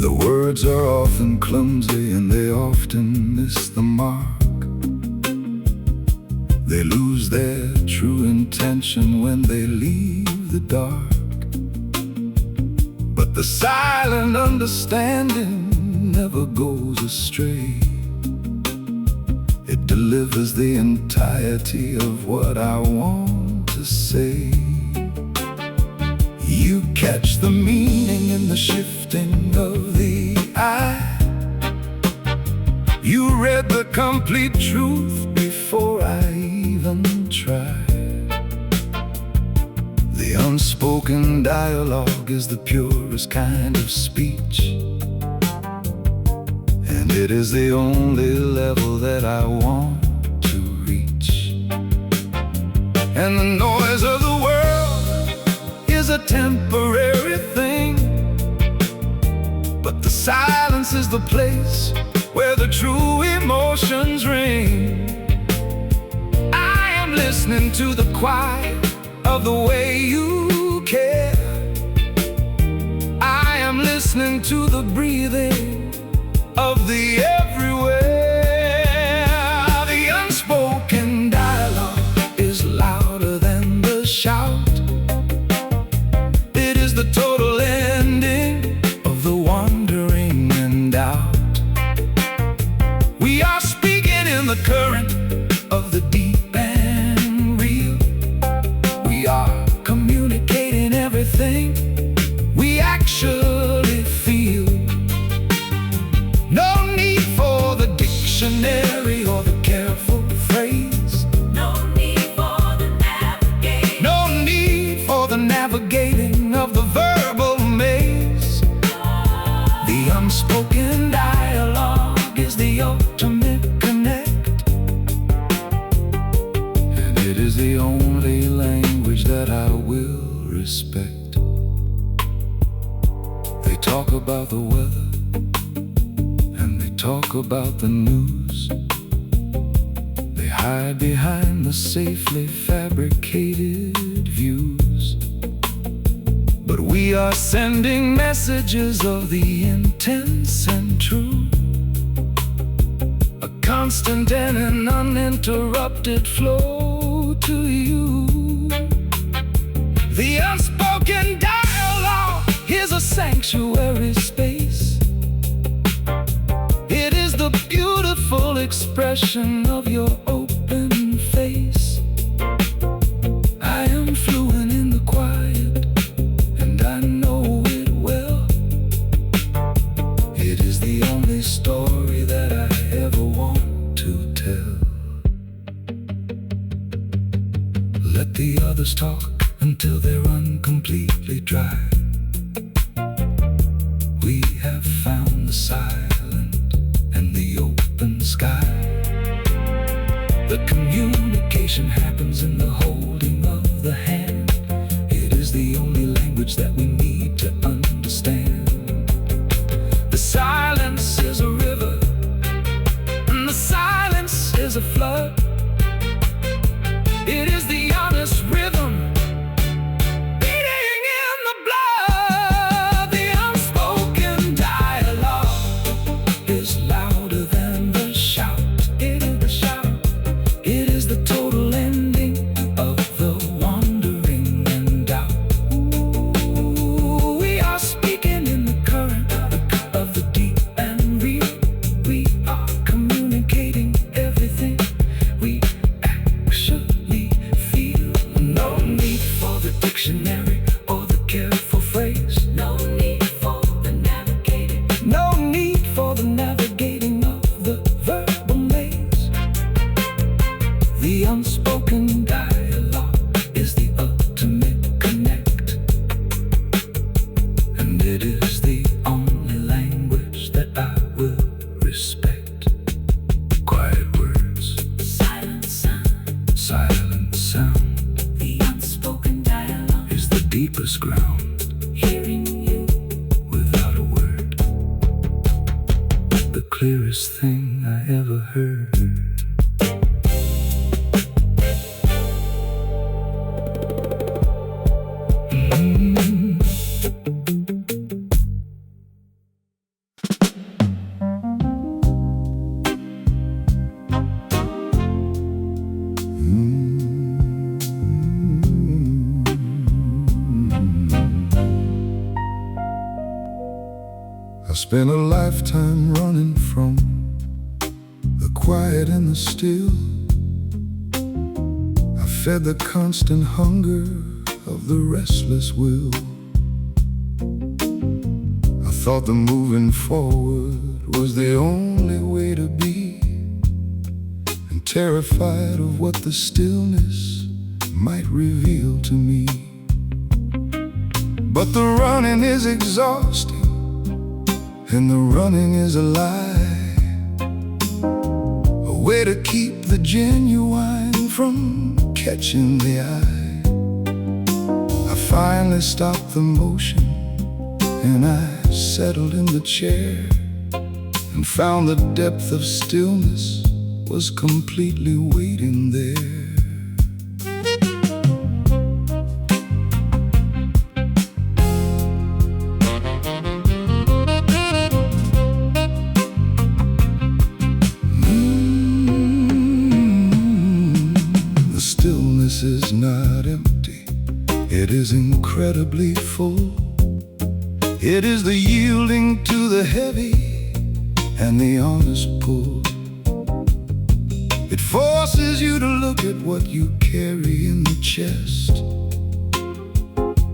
The words are often clumsy and they often miss the mark. They lose their true intention when they leave the dark. But the silent understanding never goes astray. It delivers the entirety of what I want to say. You catch the meaning in the shifting of the eye. You read the complete truth before I even tried. The unspoken dialogue is the purest kind of speech, and it is the only level that I want to reach. And the noise of the world is a temporary thing, but the silence is the place where the true emotions ring. I am listening to the quiet of the way you care. I am listening to the breathing of the everywhere. The unspoken dialogue is louder than the shout. It is the total ending of the wandering and doubt. We are speaking in the current of the deep and real. We are communicating everything we actually feel. No need for the dictionary or the careful phrase. No need for the navigating. No need for the navigating of the verbal maze. The unspoken dialogue is the ultimate connect, and it is the only language that I will respect. They talk about the weather and they talk about the news. They hide behind the safely fabricated views, but We are sending messages of the intense and true, a constant and an uninterrupted flow to you. The unspoken dialogue is a sanctuary space. It is the beautiful expression of your open face. I am fluent in the quiet, and I know it well. It is the only story that I ever want to tell. Let the others talk until they're uncompletely dry. We have found the silent and the open sky. The communication happens in the holding of the hand. It is the only language that we need to understand. The silence is a river, and the silence is a flood. It is the honest rhythm beating in the blood. The unspoken dialogue is louder than the shout. It is the shout. It is the total ending of the wandering and doubt. Ooh, we are speaking in the current of the deep and real. We are communicating everything we actually feel. No need for the dictionary or the careful phrase. No need for the navigating. No need for the navigating of the verbal maze. The unspoken dialogue is the ultimate connect, and it is the only language that I will respect. Quiet words, Silent sound. silent sound The unspoken dialogue. is the deepest ground. Hearing you. Without a word, the clearest thing I ever heard. I spent a lifetime running from the quiet and the still. I fed the constant hunger of the restless will. I thought the moving forward was the only way to be, and terrified of what the stillness might reveal to me. But the running is exhausting, and the running is a lie, a way to keep the genuine from catching the eye. I finally stopped the motion, and I settled in the chair, and found the depth of stillness was completely waiting there. Is not empty, it is incredibly full. It is the yielding to the heavy and the honest pull. It forces you to look at what you carry in the chest.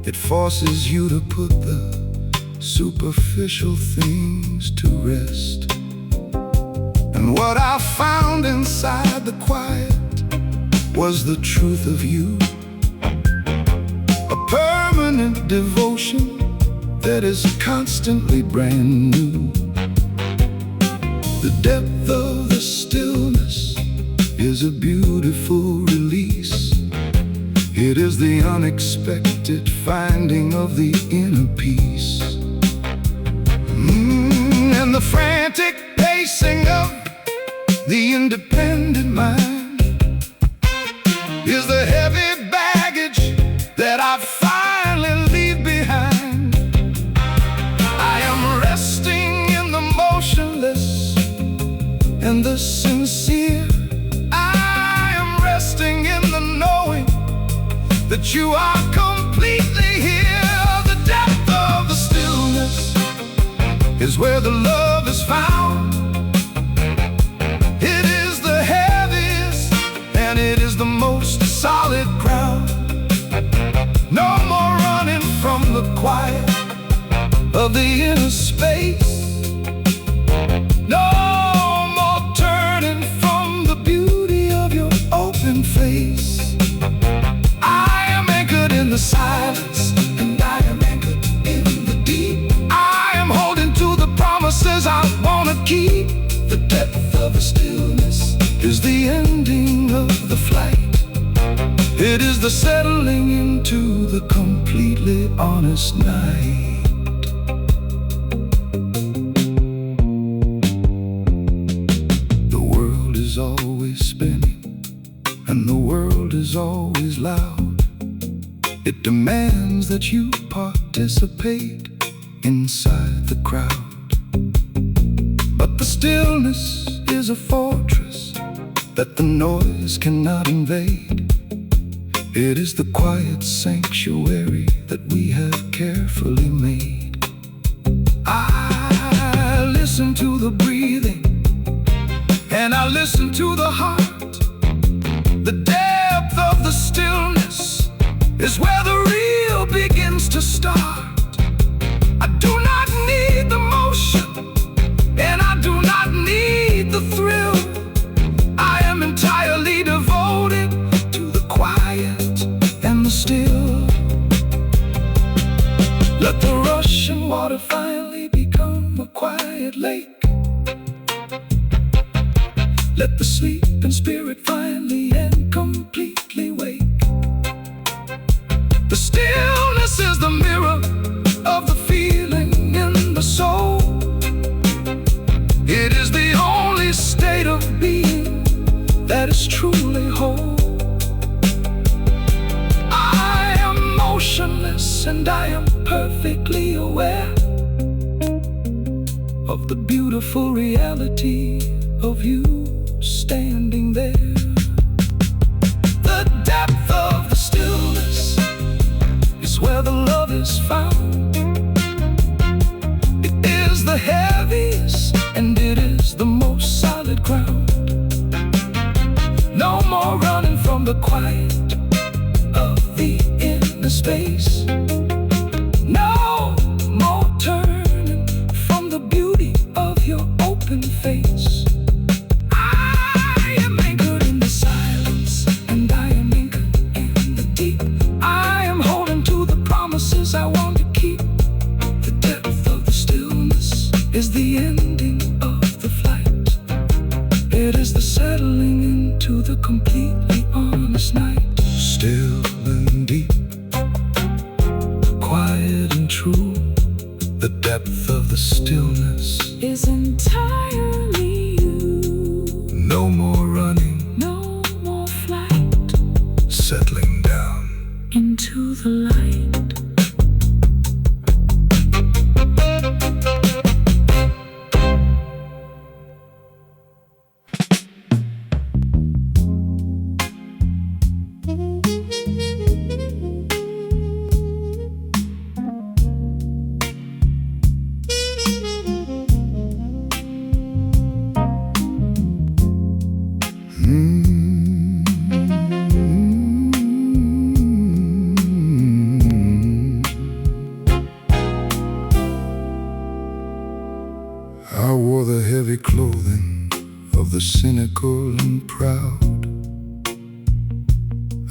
It forces you to put the superficial things to rest. And what I found inside the quiet was the truth of you, a permanent devotion that is constantly brand new. The depth of the stillness is a beautiful release. It is the unexpected finding of the inner peace. And the frantic pacing of the independent mind is the heavy baggage that I finally leave behind. and the sincere. I am resting in the knowing that you are completely here. The depth of the stillness is where the love is found. It is the heaviest and it is the most solid ground. No more running from the quiet of the inner space. No more turning from the beauty of your open face. I am anchored in the silence, and I am anchored in the deep. I am holding to the promises I wanna keep. The depth of the stillness is the ending of the flight. It is the settling into the completely honest night. The world is always spinning, and the world is always loud. It demands that you participate inside the crowd. But the stillness is a fortress that the noise cannot invade. It is the quiet sanctuary that we have carefully made. I listen to the breathing, and I listen to the heart. The depth of the stillness is where the real begins to start. I do not need the motion, and I do not need the thrill. I am entirely devoted to the quiet and the still. Let the rushing water finally become a quiet lake. Let the sleeping spirit finally and completely wake. The stillness is the mirror of the feeling in the soul. It is the only state of being that is truly whole. I am motionless and I am perfectly aware of the beautiful reality of you standing there. The depth of the stillness is where the love is found. It is the heaviest and it is the most solid ground. No more running from the quiet of the inner space. No more turning from the beauty of your open face. I am anchored in the silence, and I am anchored in the deep. I am holding to the promises I want to keep. The depth of the stillness is the ending of the flight. It is the settling into the completely honest night. Still and deep, quiet and true. The depth of the stillness is entirely you. no more running, No more flight settling down. into the light. I wore the heavy clothing of the cynical and proud.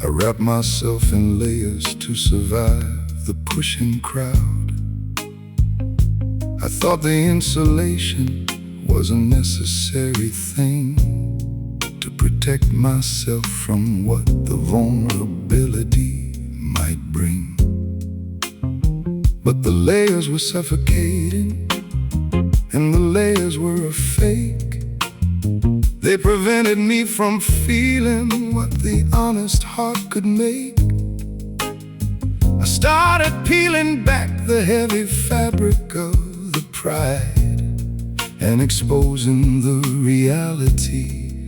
I wrapped myself in layers to survive the pushing crowd. I thought the insulation was a necessary thing to protect myself from what the vulnerability might bring. But the layers were suffocating, and the layers were a fake. They prevented me from feeling what the honest heart could make. I started peeling back the heavy fabric of the pride, and exposing the reality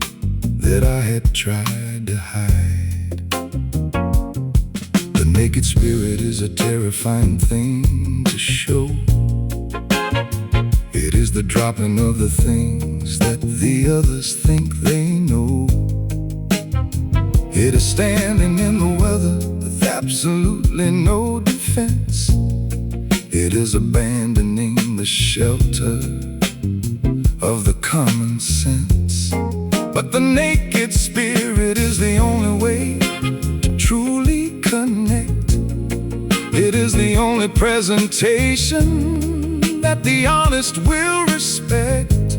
that I had tried to hide. The naked spirit is a terrifying thing to show. It is the dropping of the things that the others think they know. It is standing in the weather with absolutely no defense. It is abandoning the shelter of the common sense. But the naked spirit is the only way to truly connect. It is the only presentation that the honest will respect.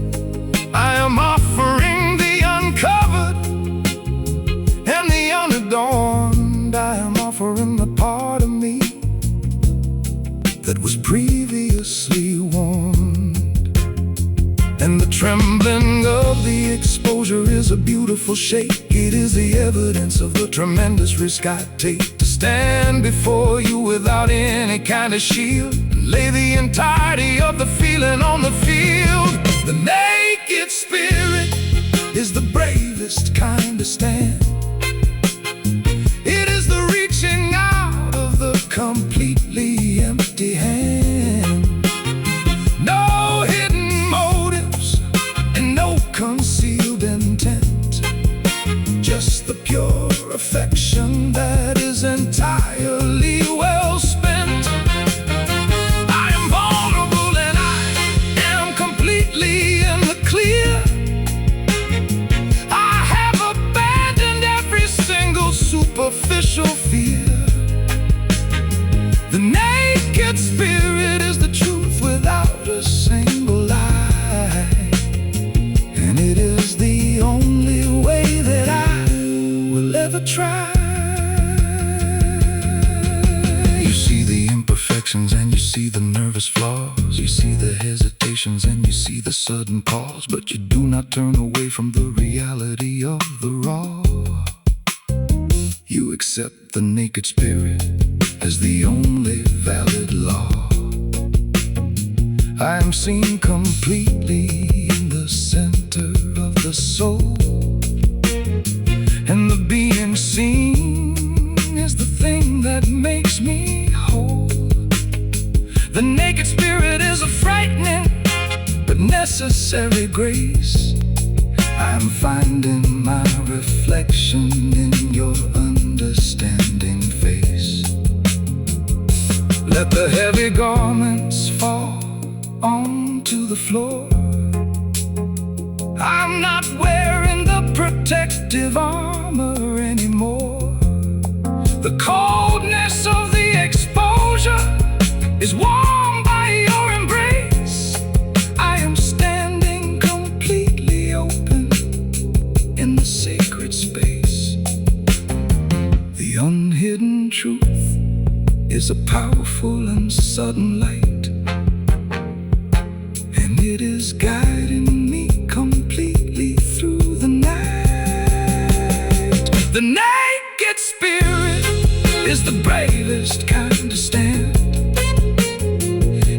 I am offering the uncovered and the unadorned. I am offering the part of me that was previously warned. And the trembling of the exposure is a beautiful shake. It is the evidence of the tremendous risk I take to stand before you without any kind of shield and lay the entirety of the feeling on the field. The naked spirit is the bravest kind of stand. It is the reaching out of the completely empty hand. No hidden motives and no concealed intent, just the pure affection that is entirely well spent. I am vulnerable and I am completely in the clear. I have abandoned every single superficial fear. The naked spirit is the truth without a single lie, and it is the only way that I will ever try. You see the imperfections and you see the nervous flaws. You see the hesitations and you see the sudden pause, but you do not turn away from the reality of the raw. You accept the naked spirit as the only valid law. I am seen completely in the center of the soul, and the being seen is the thing that makes me whole. The naked spirit is a frightening but necessary grace. I'm finding my reflection in your understanding face. Let the heavy garments fall onto the floor. I'm not wearing the protective armor anymore. The coldness of the exposure is warmed by your embrace. I am standing completely open in the sacred space. The unhidden truth is a powerful and sudden light, and it is guiding me completely through the night. The naked spirit is the bravest kind of stand.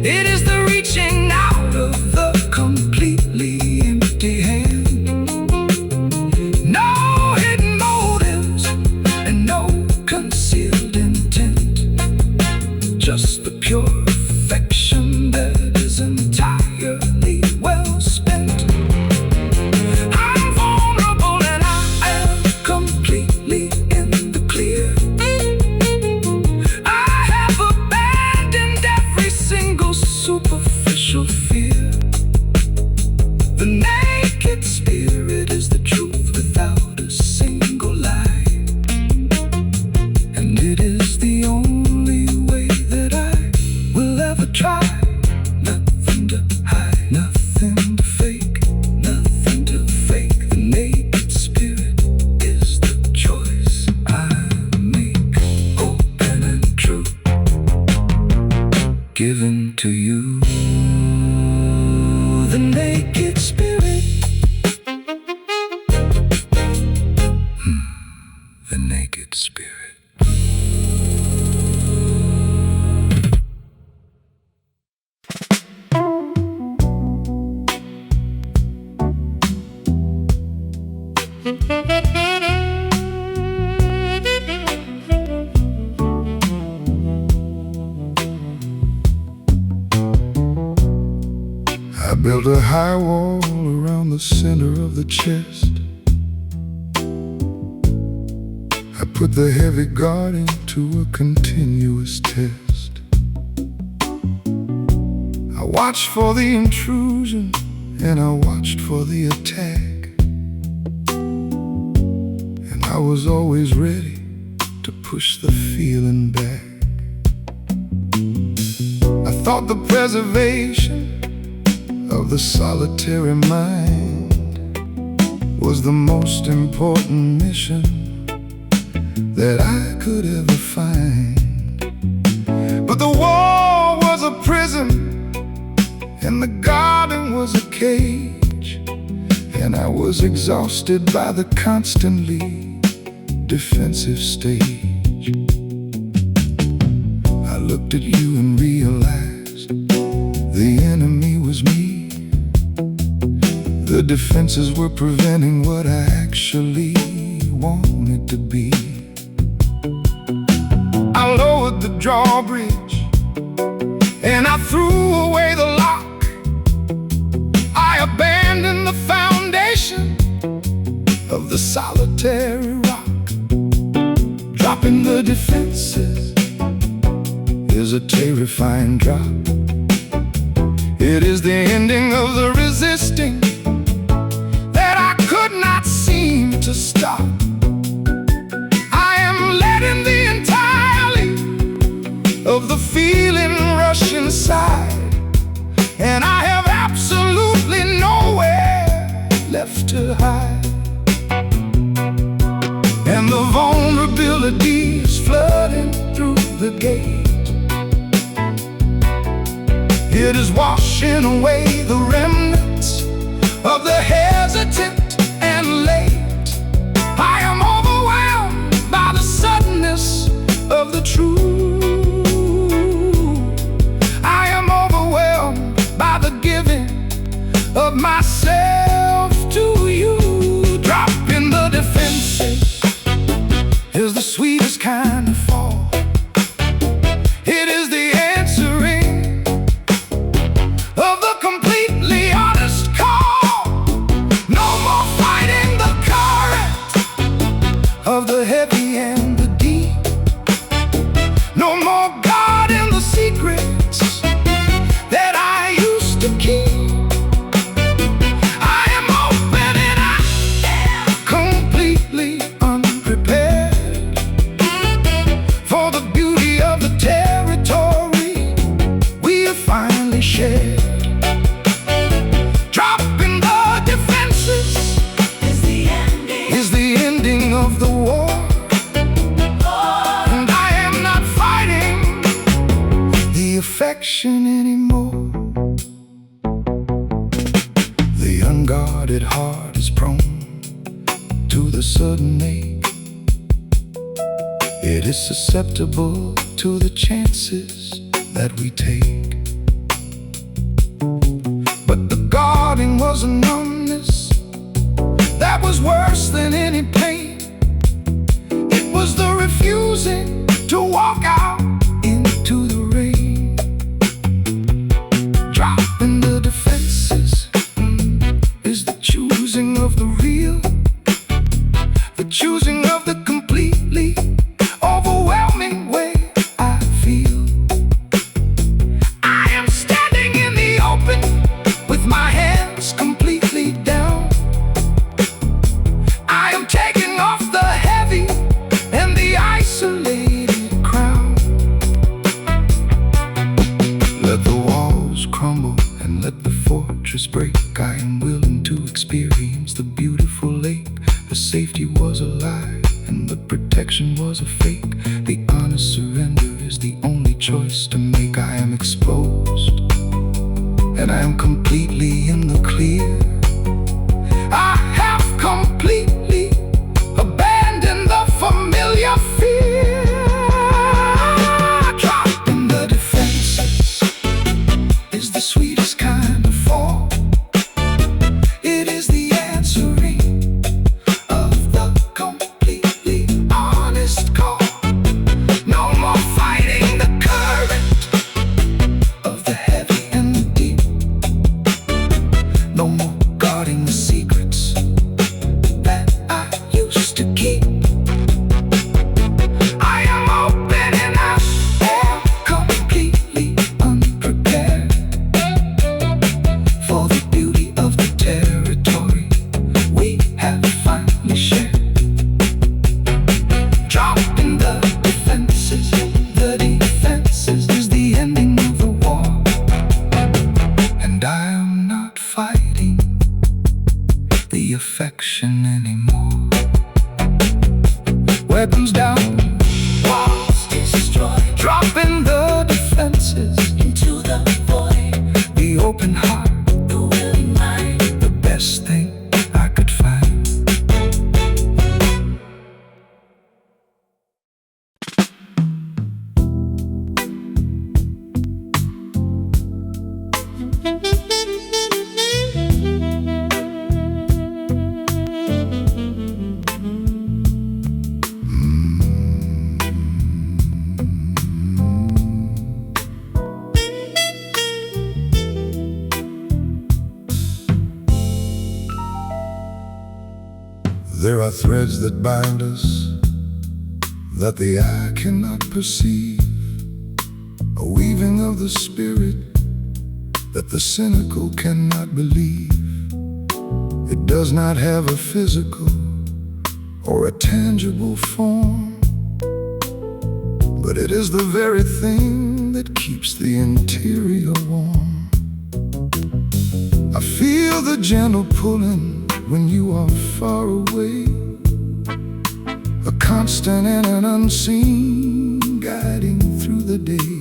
It is the reaching out of the completely empty hand. No hidden motives and no concealed intent, just the pure affection that is entirely well I built a high wall around the center of the chest. I put the heavy guarding to a continuous test. I watched for the intrusion and I watched for the attack, and I was always ready to push the feeling back. I thought the preservation of the solitary mind was the most important mission that I could ever find. But the wall was a prison and the garden was a cage, and I was exhausted by the constantly defensive stage. I looked at you and realized the enemy was me. The defenses were preventing what I actually wanted to be. I lowered the drawbridge and I threw away the lock. I abandoned the foundation of the solitary rock. Dropping the defenses is a terrifying drop. It is the ending of the resisting that I could not seem to stop. I am letting the entirely of the feeling rush inside, and I have absolutely nowhere left to hide. And the vulnerability is flooding through the gate. It is washing away the remnants of the hesitant and late. I am overwhelmed by the suddenness of the truth. I am overwhelmed by the giving of myself to you. Dropping the defenses is the sweetest kind of fall. It is the answering of the completely honest call. No more fighting the current of the heavy and the deep. No more guarding the secrets that I used to keep. I am open and I am completely unprepared for the beauty of the territory we have finally shared. Dropping the defenses is the ending of the war. And I am not fighting the affection anymore. The unguarded heart is prone to the sudden ache. It is susceptible to the chances that we take. But the guarding was a numbness that was worse than any pain. It was the refusing to walk out into the rain. Dropping the defenses is the choosing of the real, the choosing of the completely overwhelming way I feel. I am standing in the open with my hands completely down. I am taking off the heavy and the isolated crown. Let the walls crumble and let the fortress break. I am willing to experience the beautiful lake. The safety was a lie and the protection was a fake. The honest surrender is the only choice to make. I am exposed and I am completely in the clear. I have completely abandoned the familiar fear. Dropping the defenses is the sweetest kind of fall. It is the answering of the completely honest call. No more fighting the current of the heavy and the deep. I am not fighting the affection anymore. Weapons down, Walls destroyed dropping the defenses into the void. the open heart, The willing mind. the best thing I could find. There are threads that bind us that the eye cannot perceive, a weaving of the spirit that the cynical cannot believe. It does not have a physical or a tangible form, but it is the very thing that keeps the interior warm. I feel the gentle pulling when you are far away, a constant and an unseen guiding through the day.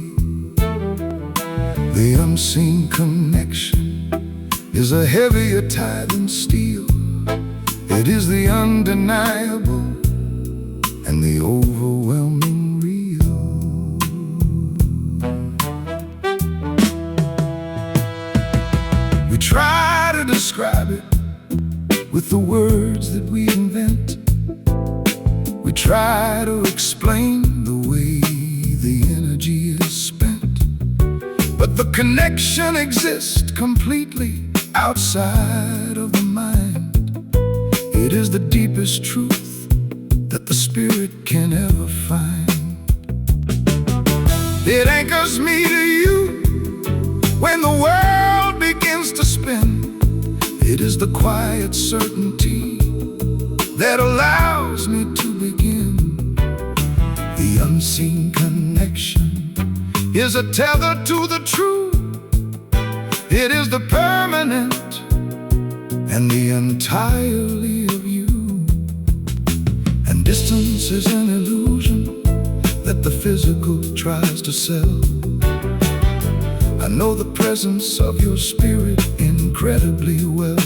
The unseen connection is a heavier tie than steel. It is the undeniable and the overwhelming real. We try to describe it with the words that we invent. We try to explain the way the energy is spent, but the connection exists completely outside of the mind. It is the deepest truth that the spirit can ever find. It anchors me to you when the world begins to spin. It is the quiet certainty that allows me to begin. The unseen connection is a tether to the true. It is the permanent and the entirely of you. And distance is an illusion that the physical tries to sell. I know the presence of your spirit incredibly well.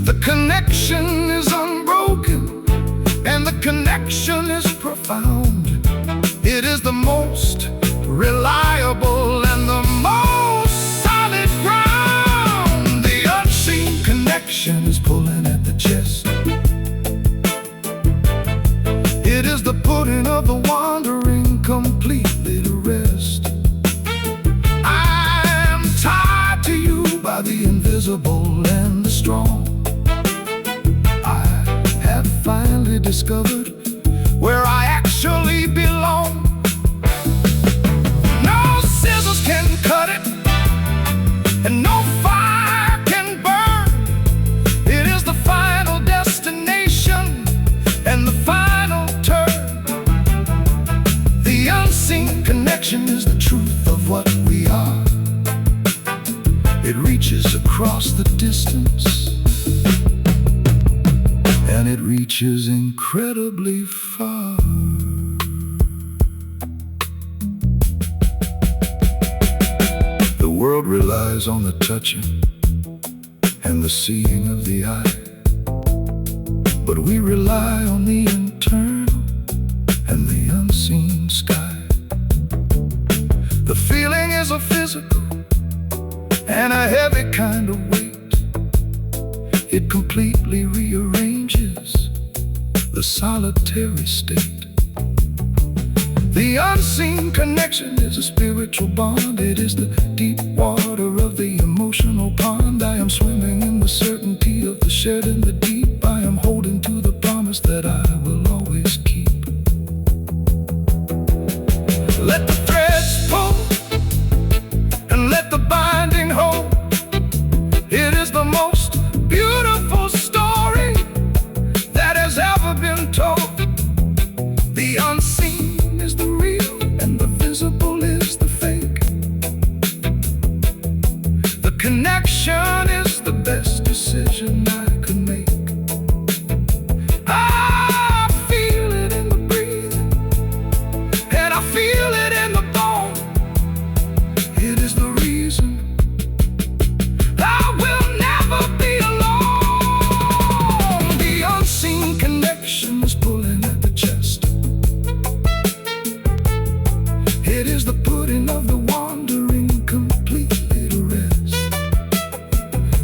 The connection is unbroken and the connection is profound. It is the most reliable and the most solid ground. The unseen connection is pulling at the chest. It is the putting of the wandering completely to rest. By the invisible and the strong, I have finally discovered where I actually belong. No scissors can cut it, and no fire can burn. It is the final destination and the final turn. The unseen connection is the truth of what we are. It reaches across the distance, and it reaches incredibly far. The world relies on the touching and the seeing of the eye, but we rely on the internal and the unseen sky. The feeling is a physical and a heavy kind of weight. It completely rearranges the solitary state. The unseen connection is a spiritual bond. It is the deep water of the emotional pond. I am swimming in the certainty of the shed in the deep. I am holding to the promise that I will always keep. Let the threads pull and let the binding hold. It is the most beautiful story that has ever been told. The unseen is the real and the visible is the fake. connection is the best decision I could make. I feel it in the breathing, and I feel it in the bone. It is the reason I will never be alone. The unseen connection is pulling at the chest. It is the putting of the wandering completely to rest.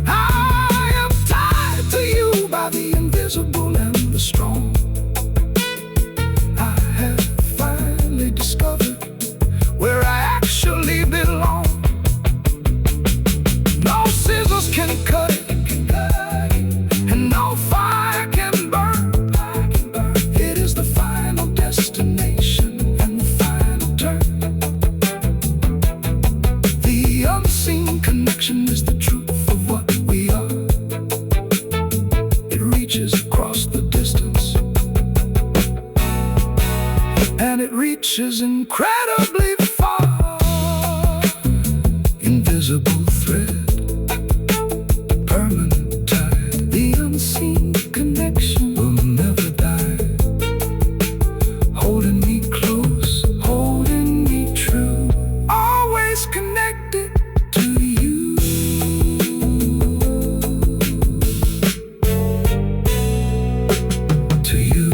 I am tied to you by the invisible and the strong. I have finally discovered where I actually belong. No scissors can cut it, and no fire can burn. It is the final destination and the final turn. The unseen connection is the truth of what we are. It reaches across the distance, and it reaches incredibly far. Invisible thread, permanent tide. The unseen connection will never die. Holding me close, holding me true, always connected to you. To you.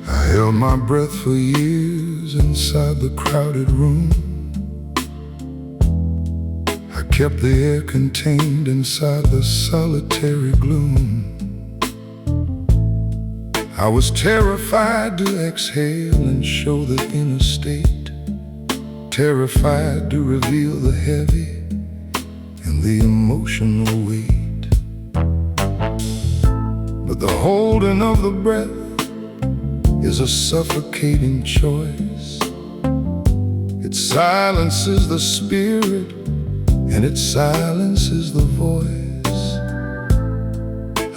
I held my breath for years inside the crowded room. I kept the air contained inside the solitary gloom. I was terrified to exhale and show the inner state, terrified to reveal the heavy and the emotional weight. But the holding of the breath is a suffocating choice. It silences the spirit, and it silences the voice.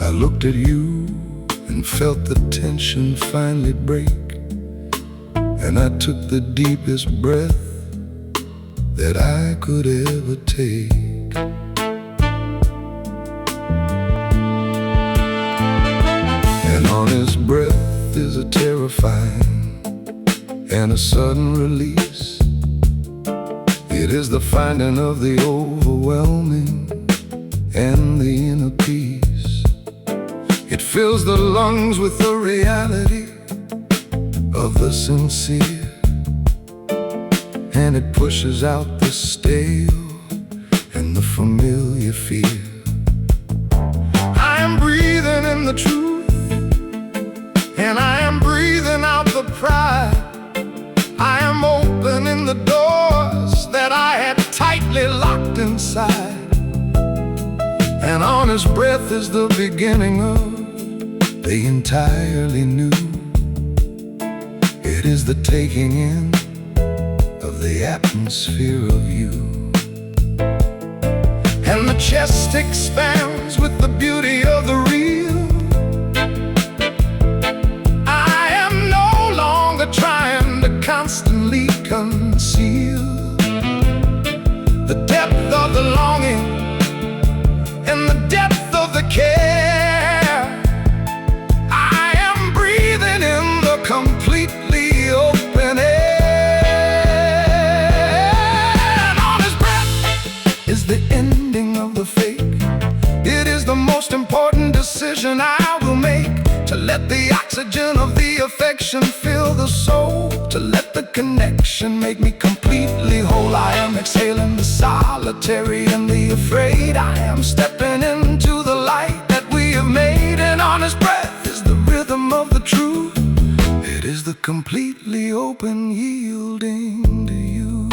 I looked at you and felt the tension finally break, and I took the deepest breath that I could ever take. An honest breath is a terrifying and a sudden release. It is the finding of the overwhelming and the inner peace. It fills the lungs with the reality of the sincere, and it pushes out the stale and the familiar fear. I am breathing in the truth, and I am breathing out the pride. I am opening the doors that I had tightly locked inside. An honest breath is the beginning of the entirely new. It is the taking in of the atmosphere of you. And the chest expands with the beauty of the real. I am no longer trying to constantly conceal the depth of the longing and the depth of the care. I am breathing in the completely open air. An honest breath is the ending of the fake. It is the most important decision I will make, to let the oxygen of the affection fill the soul, to let the connection make me completely whole. I am exhaling the solitary and the afraid. I am stepping into the light that we have made. An honest breath is the rhythm of the truth. It is the completely open yielding to you.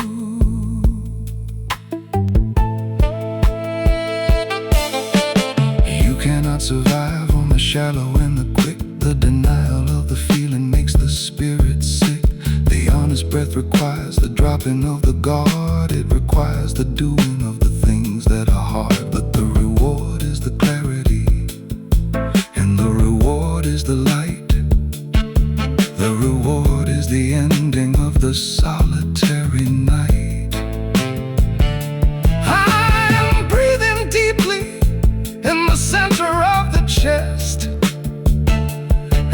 You cannot survive on the shallow and the quick. the denial of the feeling makes the spirit sick. The honest breath requires the dropping of the guard. It requires the doing of the things that are hard. But the reward is the clarity, and the reward is the light. The reward is the ending of the solitary night. I am breathing deeply in the center of the chest,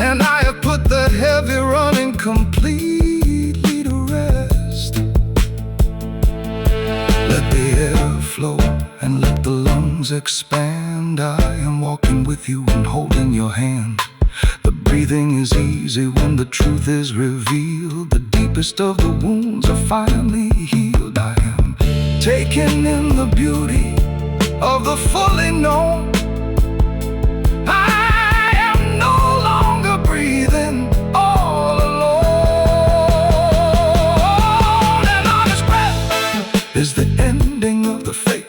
and I have put the heavy running completely to rest. Let the air flow and let the lungs expand. I am walking with you and holding your hand. The breathing is easy when the truth is revealed. The deepest of the wounds are finally healed. I am taking in the beauty of the fully known. I am no longer breathing all alone. An honest breath is the ending of the fake.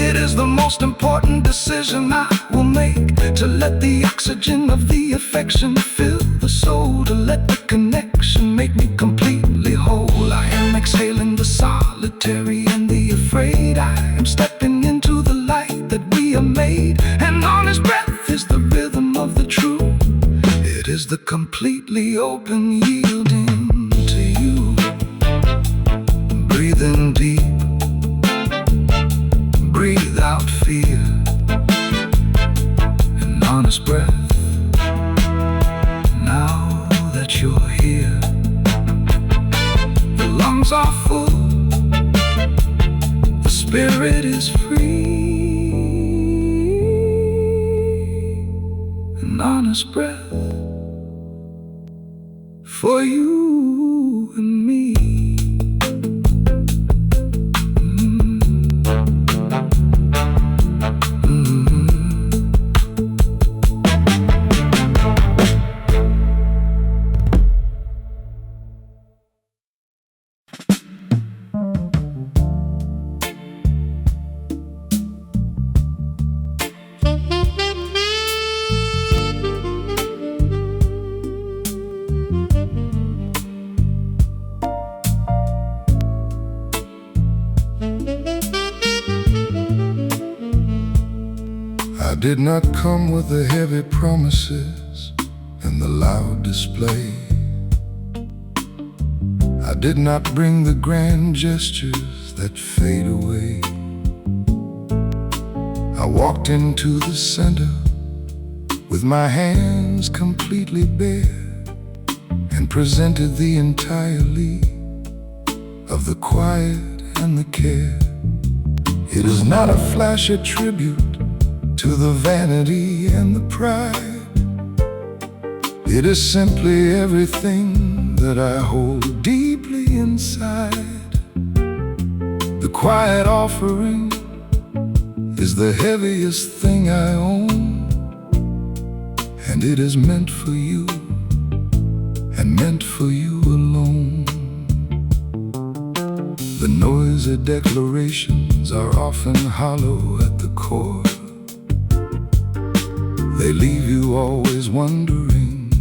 It is the most important decision I will make, to let the oxygen of the affection fill the soul, to let the connection make me completely whole. I am exhaling the solitary and the afraid. I am stepping into the light that we are made. An honest breath is the rhythm of the true. It is the completely open yielding to you. Breathing deep, breathe out fear. An honest breath, now that you're here. The lungs are full, the spirit is free. An honest breath for you and me. I did not come with the heavy promises and the loud display. I did not bring the grand gestures that fade away. I walked into the center with my hands completely bare and presented the entirety of the quiet and the care. It is not a flashy tribute to the vanity and the pride. It is simply everything that I hold deeply inside. The quiet offering is the heaviest thing I own, and it is meant for you and meant for you alone. The noisy declarations are often hollow at the core. They leave you always wondering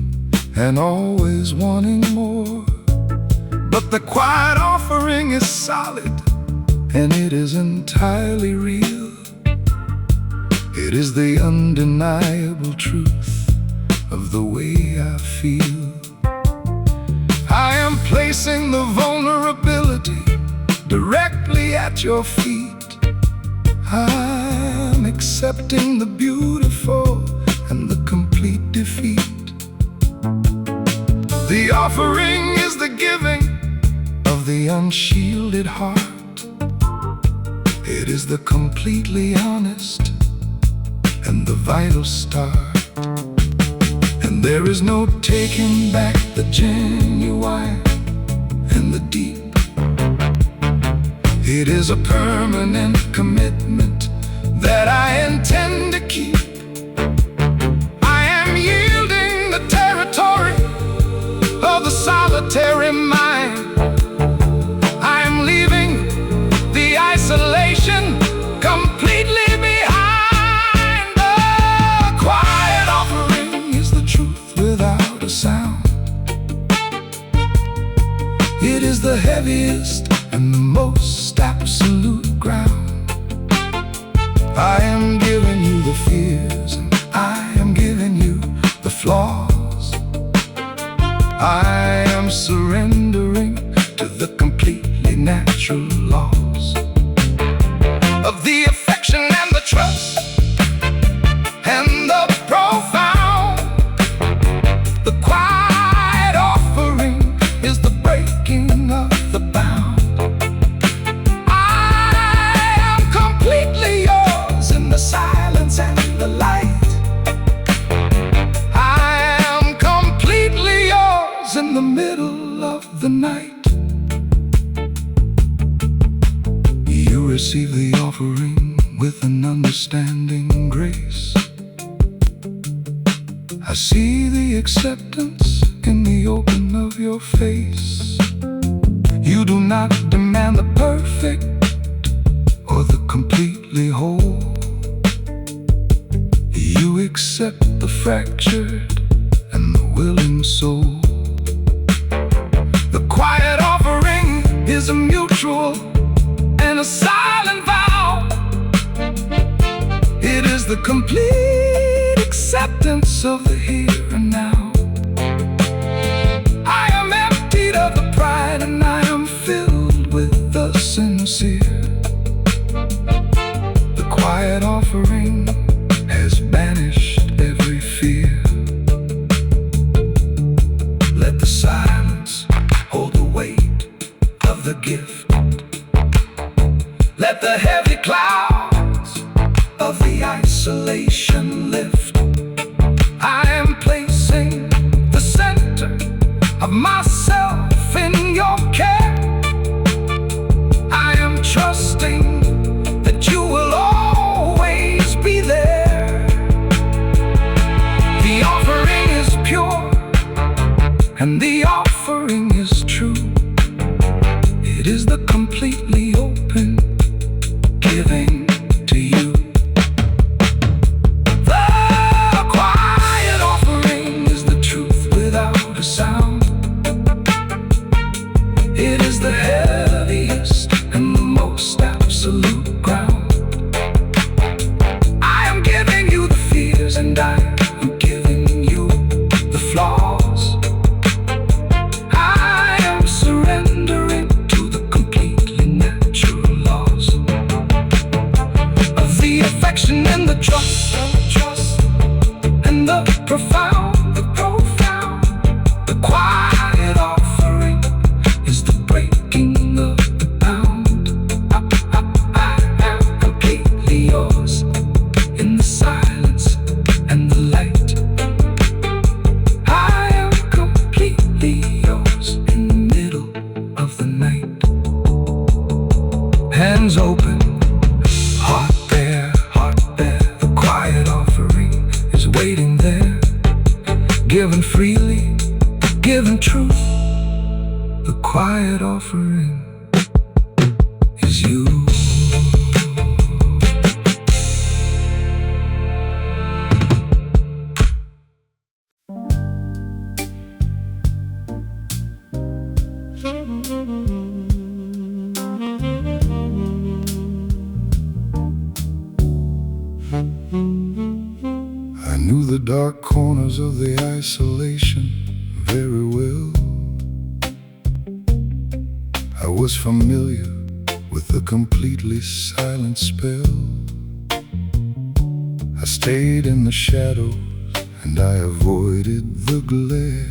and always wanting more. But the quiet offering is solid, and it is entirely real. It is the undeniable truth of the way I feel. I am placing the vulnerability directly at your feet. I'm accepting the beautiful and the complete defeat. The offering is the giving of the unshielded heart. It is the completely honest and the vital start. And there is no taking back the genuine and the deep. It is a permanent commitment that I intend to keep. I am yielding the territory of the solitary mind. I am leaving the isolation completely behind. The quiet offering is the truth is the heaviest and the most absolute ground. I am giving you the fears, and I am giving you the flaws. I am surrendering to the completely natural laws of the affection and the trust and the profound. The quiet offering is the breaking of the bound. I am completely yours in the silence and the light. I am completely yours in the middle of the night. You receive the offering with an understanding grace. I see the acceptance in the open of your face. You do not demand the perfect or the completely whole. You accept the fractured and the willing soul. The quiet offering is a mutual and a silent vow. It is the complete acceptance of the here and now. I am emptied of the pride and I am filled with the sincere. The quiet offering has banished every fear. Let the silence hold the weight of the gift. Let the heavy clouds of the isolation lift. I am placing the center of myself in your care. I am trusting that you will always be there. The offering is pure and the offering is true. It is the completely open giving to you. The quiet offering is the truth without a sound. It is the heaviest and the most absolute ground. I am giving you the fears and I am giving you the flaws. I am surrendering to the completely natural laws of the affection and the trust and the profound, the profound. The quiet offering is the breaking of the bound. I am completely yours in the silence and the light. I am completely yours in the middle of the night. Hands open, heart bare, the quiet offering is waiting there. Given freely, given truth. The quiet offering is you. I knew the dark corners of the isolation very well. I was familiar with the completely silent spell. I stayed in the shadows and I avoided the glare.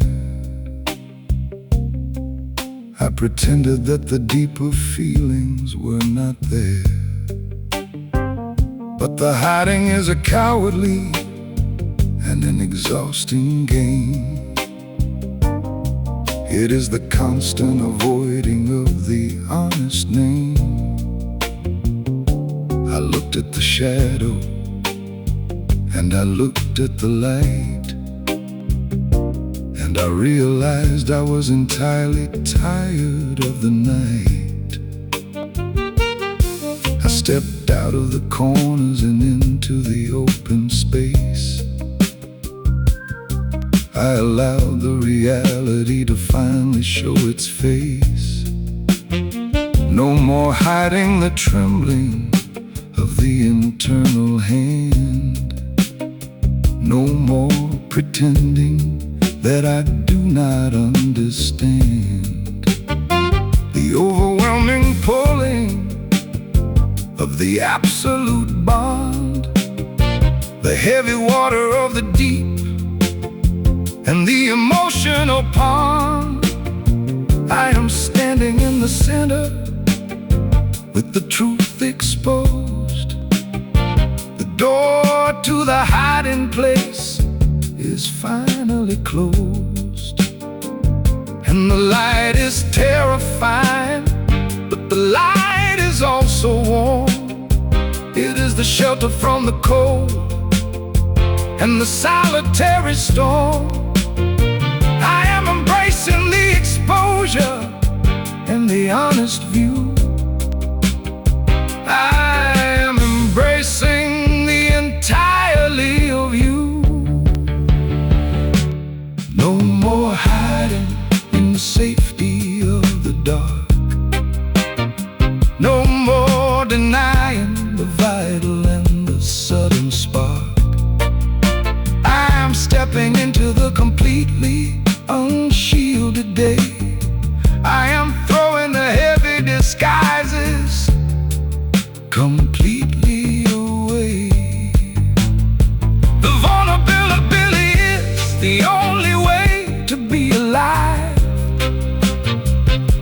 I pretended that the deeper feelings were not there. But the hiding is a cowardly and an exhausting game. It is the constant avoiding of the honest name. I looked at the shadow and I looked at the light, and I realized I was entirely tired of the night. I stepped out of the corners and into the open space. I allowed the reality to finally show its face. No more hiding the trembling of the internal hand. No more pretending that I do not understand. The overwhelming pulling of the absolute bond, the heavy water of the deep, and the emotional pond. I am standing in the center with the truth exposed. The door to the hiding place is finally closed, and the light is terrifying, but the light is also warm. It is the shelter from the cold and the solitary storm. I am embracing the exposure and the honest view. I am embracing the entirety of you. No more hiding in the safety of the dark. No more denying the vital and the sudden spark. I am stepping into the completely unshielded day. I am throwing the heavy disguises completely away. The vulnerability is the only way to be alive.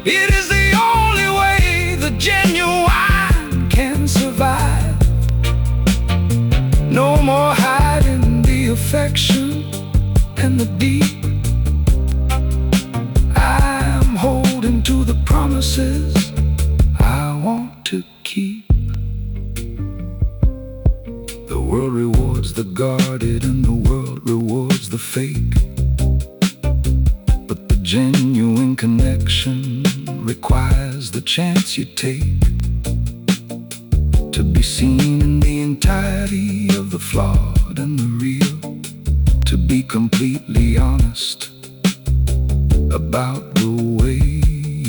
It is the only way the genuine can survive. No more hiding the affection and the deep. I'm holding to the promises I want to keep. The world rewards the guarded and the world rewards the fake, but the genuine connection requires the chance you take to be seen in the entirety of the flawed and the real, to be completely honest about the way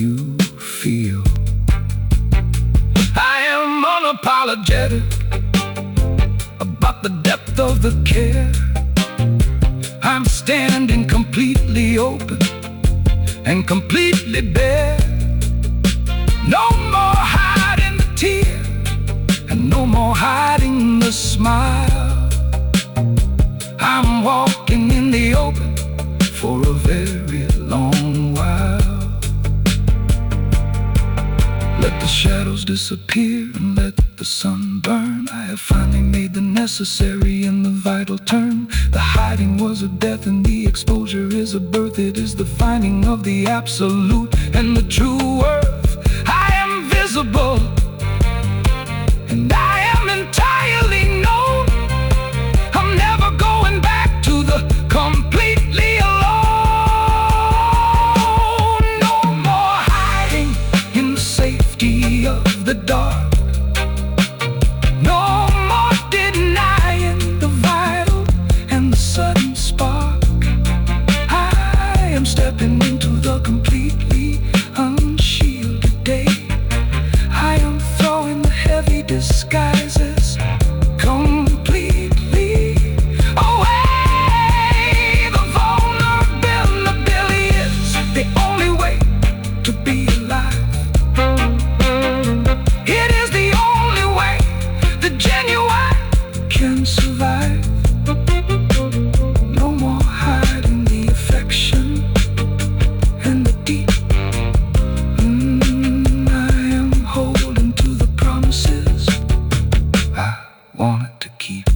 you feel. I am unapologetic about the depth of the care. I'm standing completely open and completely bare. No more hiding the tear, and no more hiding the smile. I'm walking in the open for a very long while. Let the shadows disappear and let the sun burn. I have finally made the necessary and the vital turn. The hiding was a death and the exposure is a birth. It is the finding of the absolute and the true worth. I am visible and I am entirely known. I'm never going back to the completely alone. No more hiding in the safety of the dark. No more denying the vital and the sudden spark. I am stepping into the completely unshielded day. I am throwing the heavy disguises completely away. The vulnerability is the only way to be alive. It is the only way the genuine can survive. No more hiding the affection and the deep. I am holding to the promises I wanted to keep.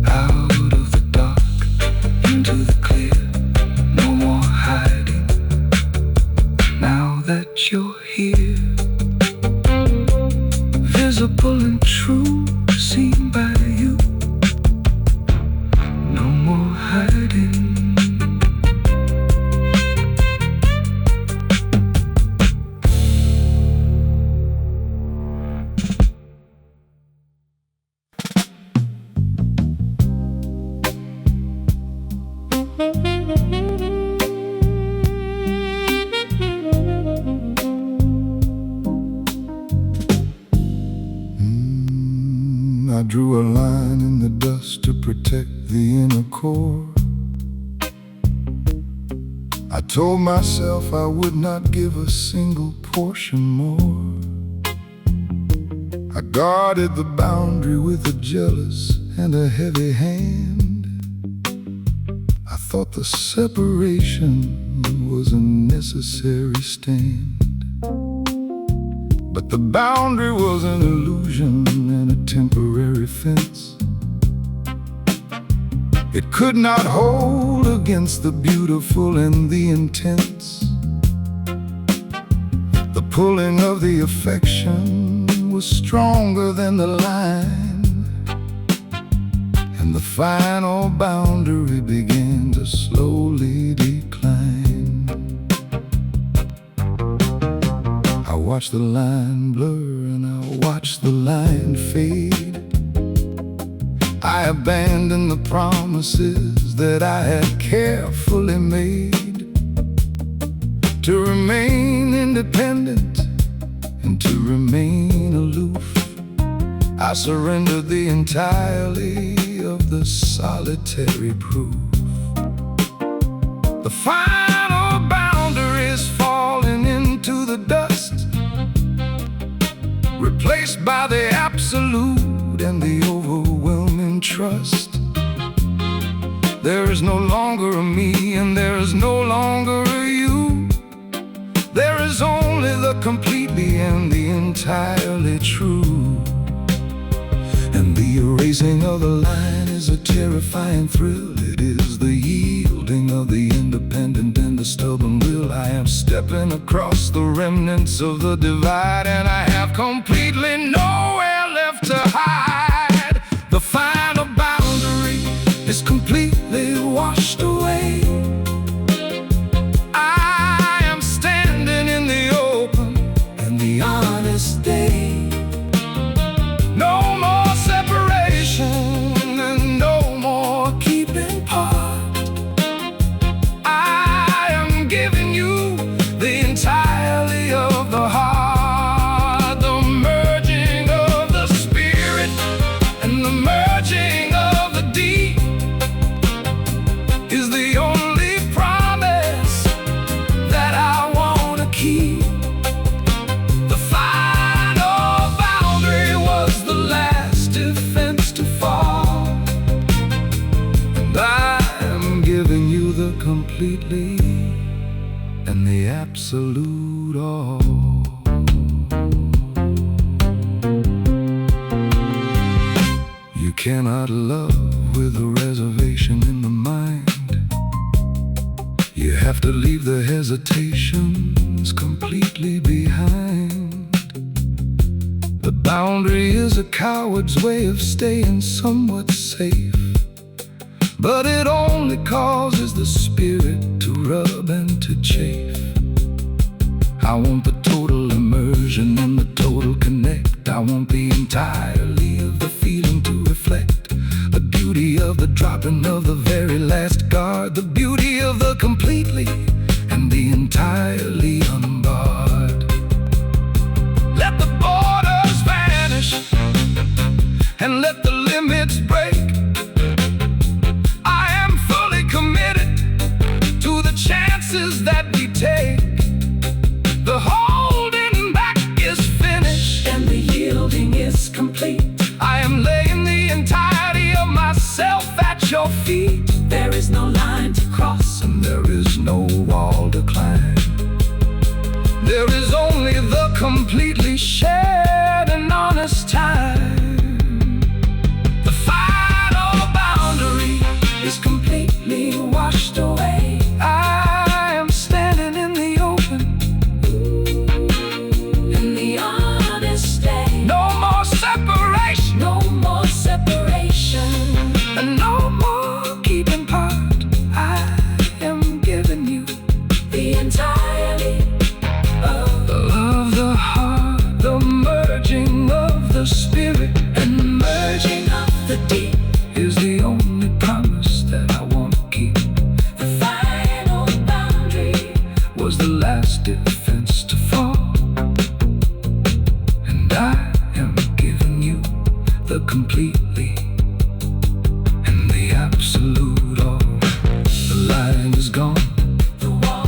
Out of the dark, into the clear. No more hiding, now that you're here. Visible and true, seen by you. No more hiding. I told myself I would not give a single portion more. I guarded the boundary with a jealous and a heavy hand. I thought the separation was a necessary stand. But the boundary was an illusion and a temporary fence. It could not hold against the beautiful and the intense. The pulling of the affection was stronger than the line, and the final boundary began to slowly decline. I watched the line blur and I watched the line fade. I abandoned the promises that I had carefully made, to remain independent and to remain aloof. I surrendered the entirety of the solitary proof. The final boundary is falling into the dust, replaced by the absolute and the overwhelming trust. There is no longer a me and there is no longer a you. There is only the completely and the entirely true. And the erasing of the line is a terrifying thrill. It is the yielding of the independent and the stubborn will. I am stepping across the remnants of the divide, and I have completely nowhere left to hide. The final boundary is completely washed away. I am standing in the open and the honest day. No more separation and no more keeping part. I am giving you the entirety of the heart. The merging of the spirit and the merging of the deep is the only promise that I want to keep. The final boundary was the last defense to fall, and I am giving you the completely and the absolute all. You cannot love with a reservation in the mind. You have to leave the hesitations completely behind. The boundary is a coward's way of staying somewhat safe, but it only causes the spirit to rub and to chafe. I want the total immersion and the total connect. I want the entirety of the feeling to reflect the beauty of the dropping of the very last guard, the beauty of the completely and the entirely unbarred. Let the borders vanish and let the limits break. I am fully committed to the chances that we take. The holding back is finished And the yielding is complete. I am laying the entirety of myself at your feet. There is no line to cross, And there is no wall to climb. There is only the completely shared and honest time. The final boundary is completely washed away. I am standing in the open. In the honest day, No more separation no more separation. and no more keeping part. I am giving you The entirety of the love, the heart, the merging of the spirit, and the merging merging of the deep. is the only promise that I want to keep. The final boundary Was the last defense to fall, and I am giving you the completely and the absolute all. The line is gone, the wall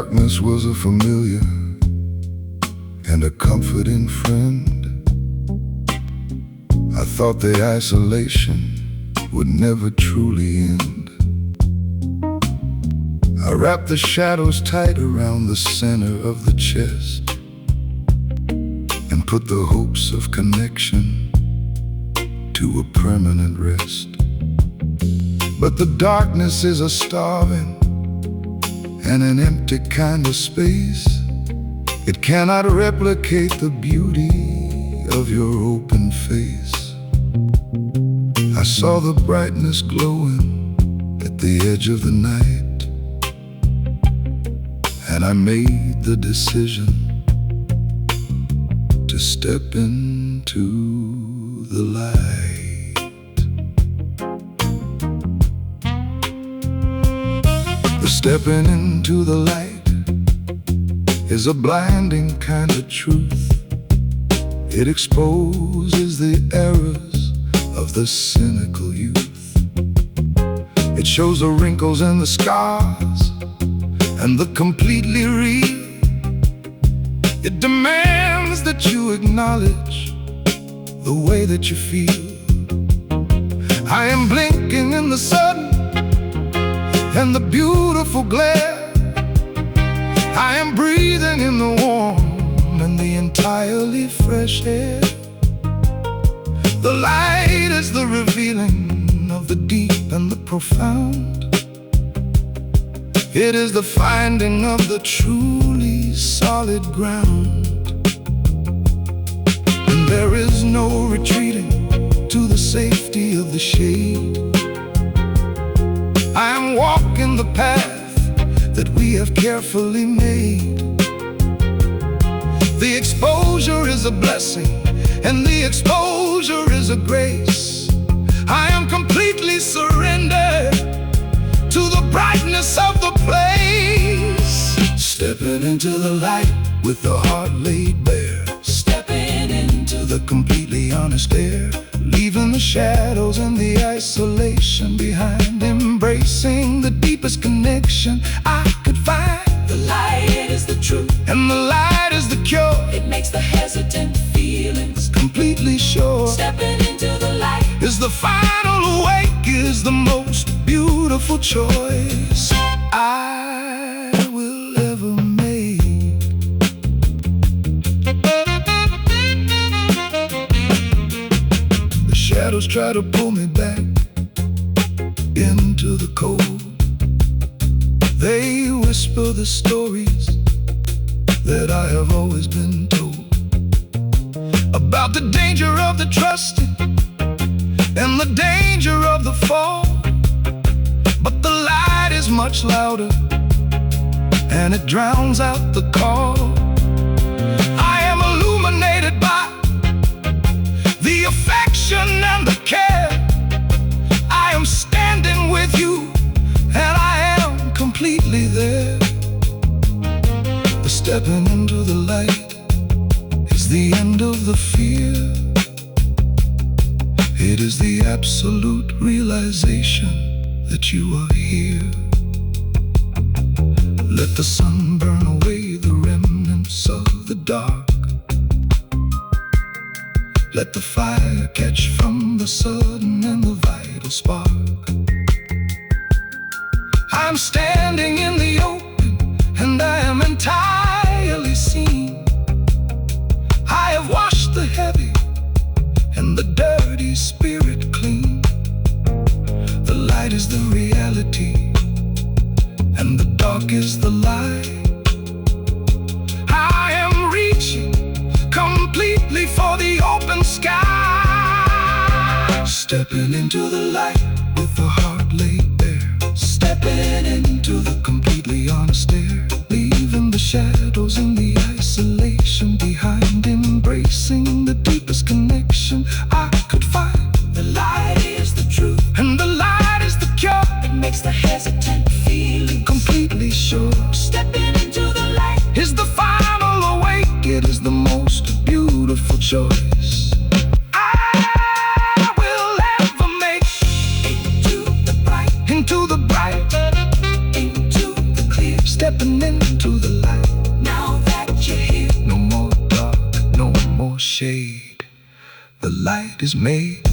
darkness was a familiar and a comforting friend. I thought the isolation would never truly end. I wrapped the shadows tight around the center of the chest and put the hopes of connection to a permanent rest. But the darkness is a starving and an empty kind of space. It cannot replicate the beauty of your open face. I saw the brightness glowing at the edge of the night, and I made the decision to step into the light. Stepping into the light is a blinding kind of truth. It exposes the errors of the cynical youth. It shows the wrinkles and the scars and the completely real. It demands that you acknowledge the way that you feel. I am blinking in the sun and the beautiful glare. I am breathing in the warm and the entirely fresh air. The light is the revealing of the deep and the profound. It is the finding of the truly solid ground. And there is no retreating to the safety of the shade. I am walking the path that we have carefully made. The exposure is a blessing, and the exposure is a grace. I am completely surrendered to the brightness of the place. Stepping into the light with the heart laid bare. Stepping into the completely honest air. Leaving the shadows and the isolation behind. Embracing the deepest connection I could find. The light is the truth, and the light is the cure. it makes the hesitant feelings Completely sure stepping into the light. is the final awake, is the most beautiful choice I will ever make. The shadows try to pull me back into the cold. They whisper the stories that I have always been told, about the danger of the trusted and the danger of the fall. But the light is much louder, and it drowns out the call. I am illuminated by the affection and the care. I am standing with you, and I am completely there. The stepping into the light is the end of the fear. It is the absolute realization that you are here. Let the sun burn away the remnants of the dark. Let the fire catch from the sudden and the vital spark. I'm standing in the open, and I am entirely seen. I have washed the heavy and the dirty spirit clean. The light is the reality, and the dark is the lie. I am reaching completely for the open sky. Stepping into the light with the heart laid bare. Stepping into the completely honest air. Leaving the shadows and the isolation behind. Embracing the deepest connection I could find. The light is the truth, And the light is the cure. it makes the hesitant feelings Completely sure stepping into the light. is the final awake. It is the most beautiful choice I will ever make. Into the bright, Into the bright, into the clear, stepping into the light. Now that you're here, No more dark, no more shade. The light is made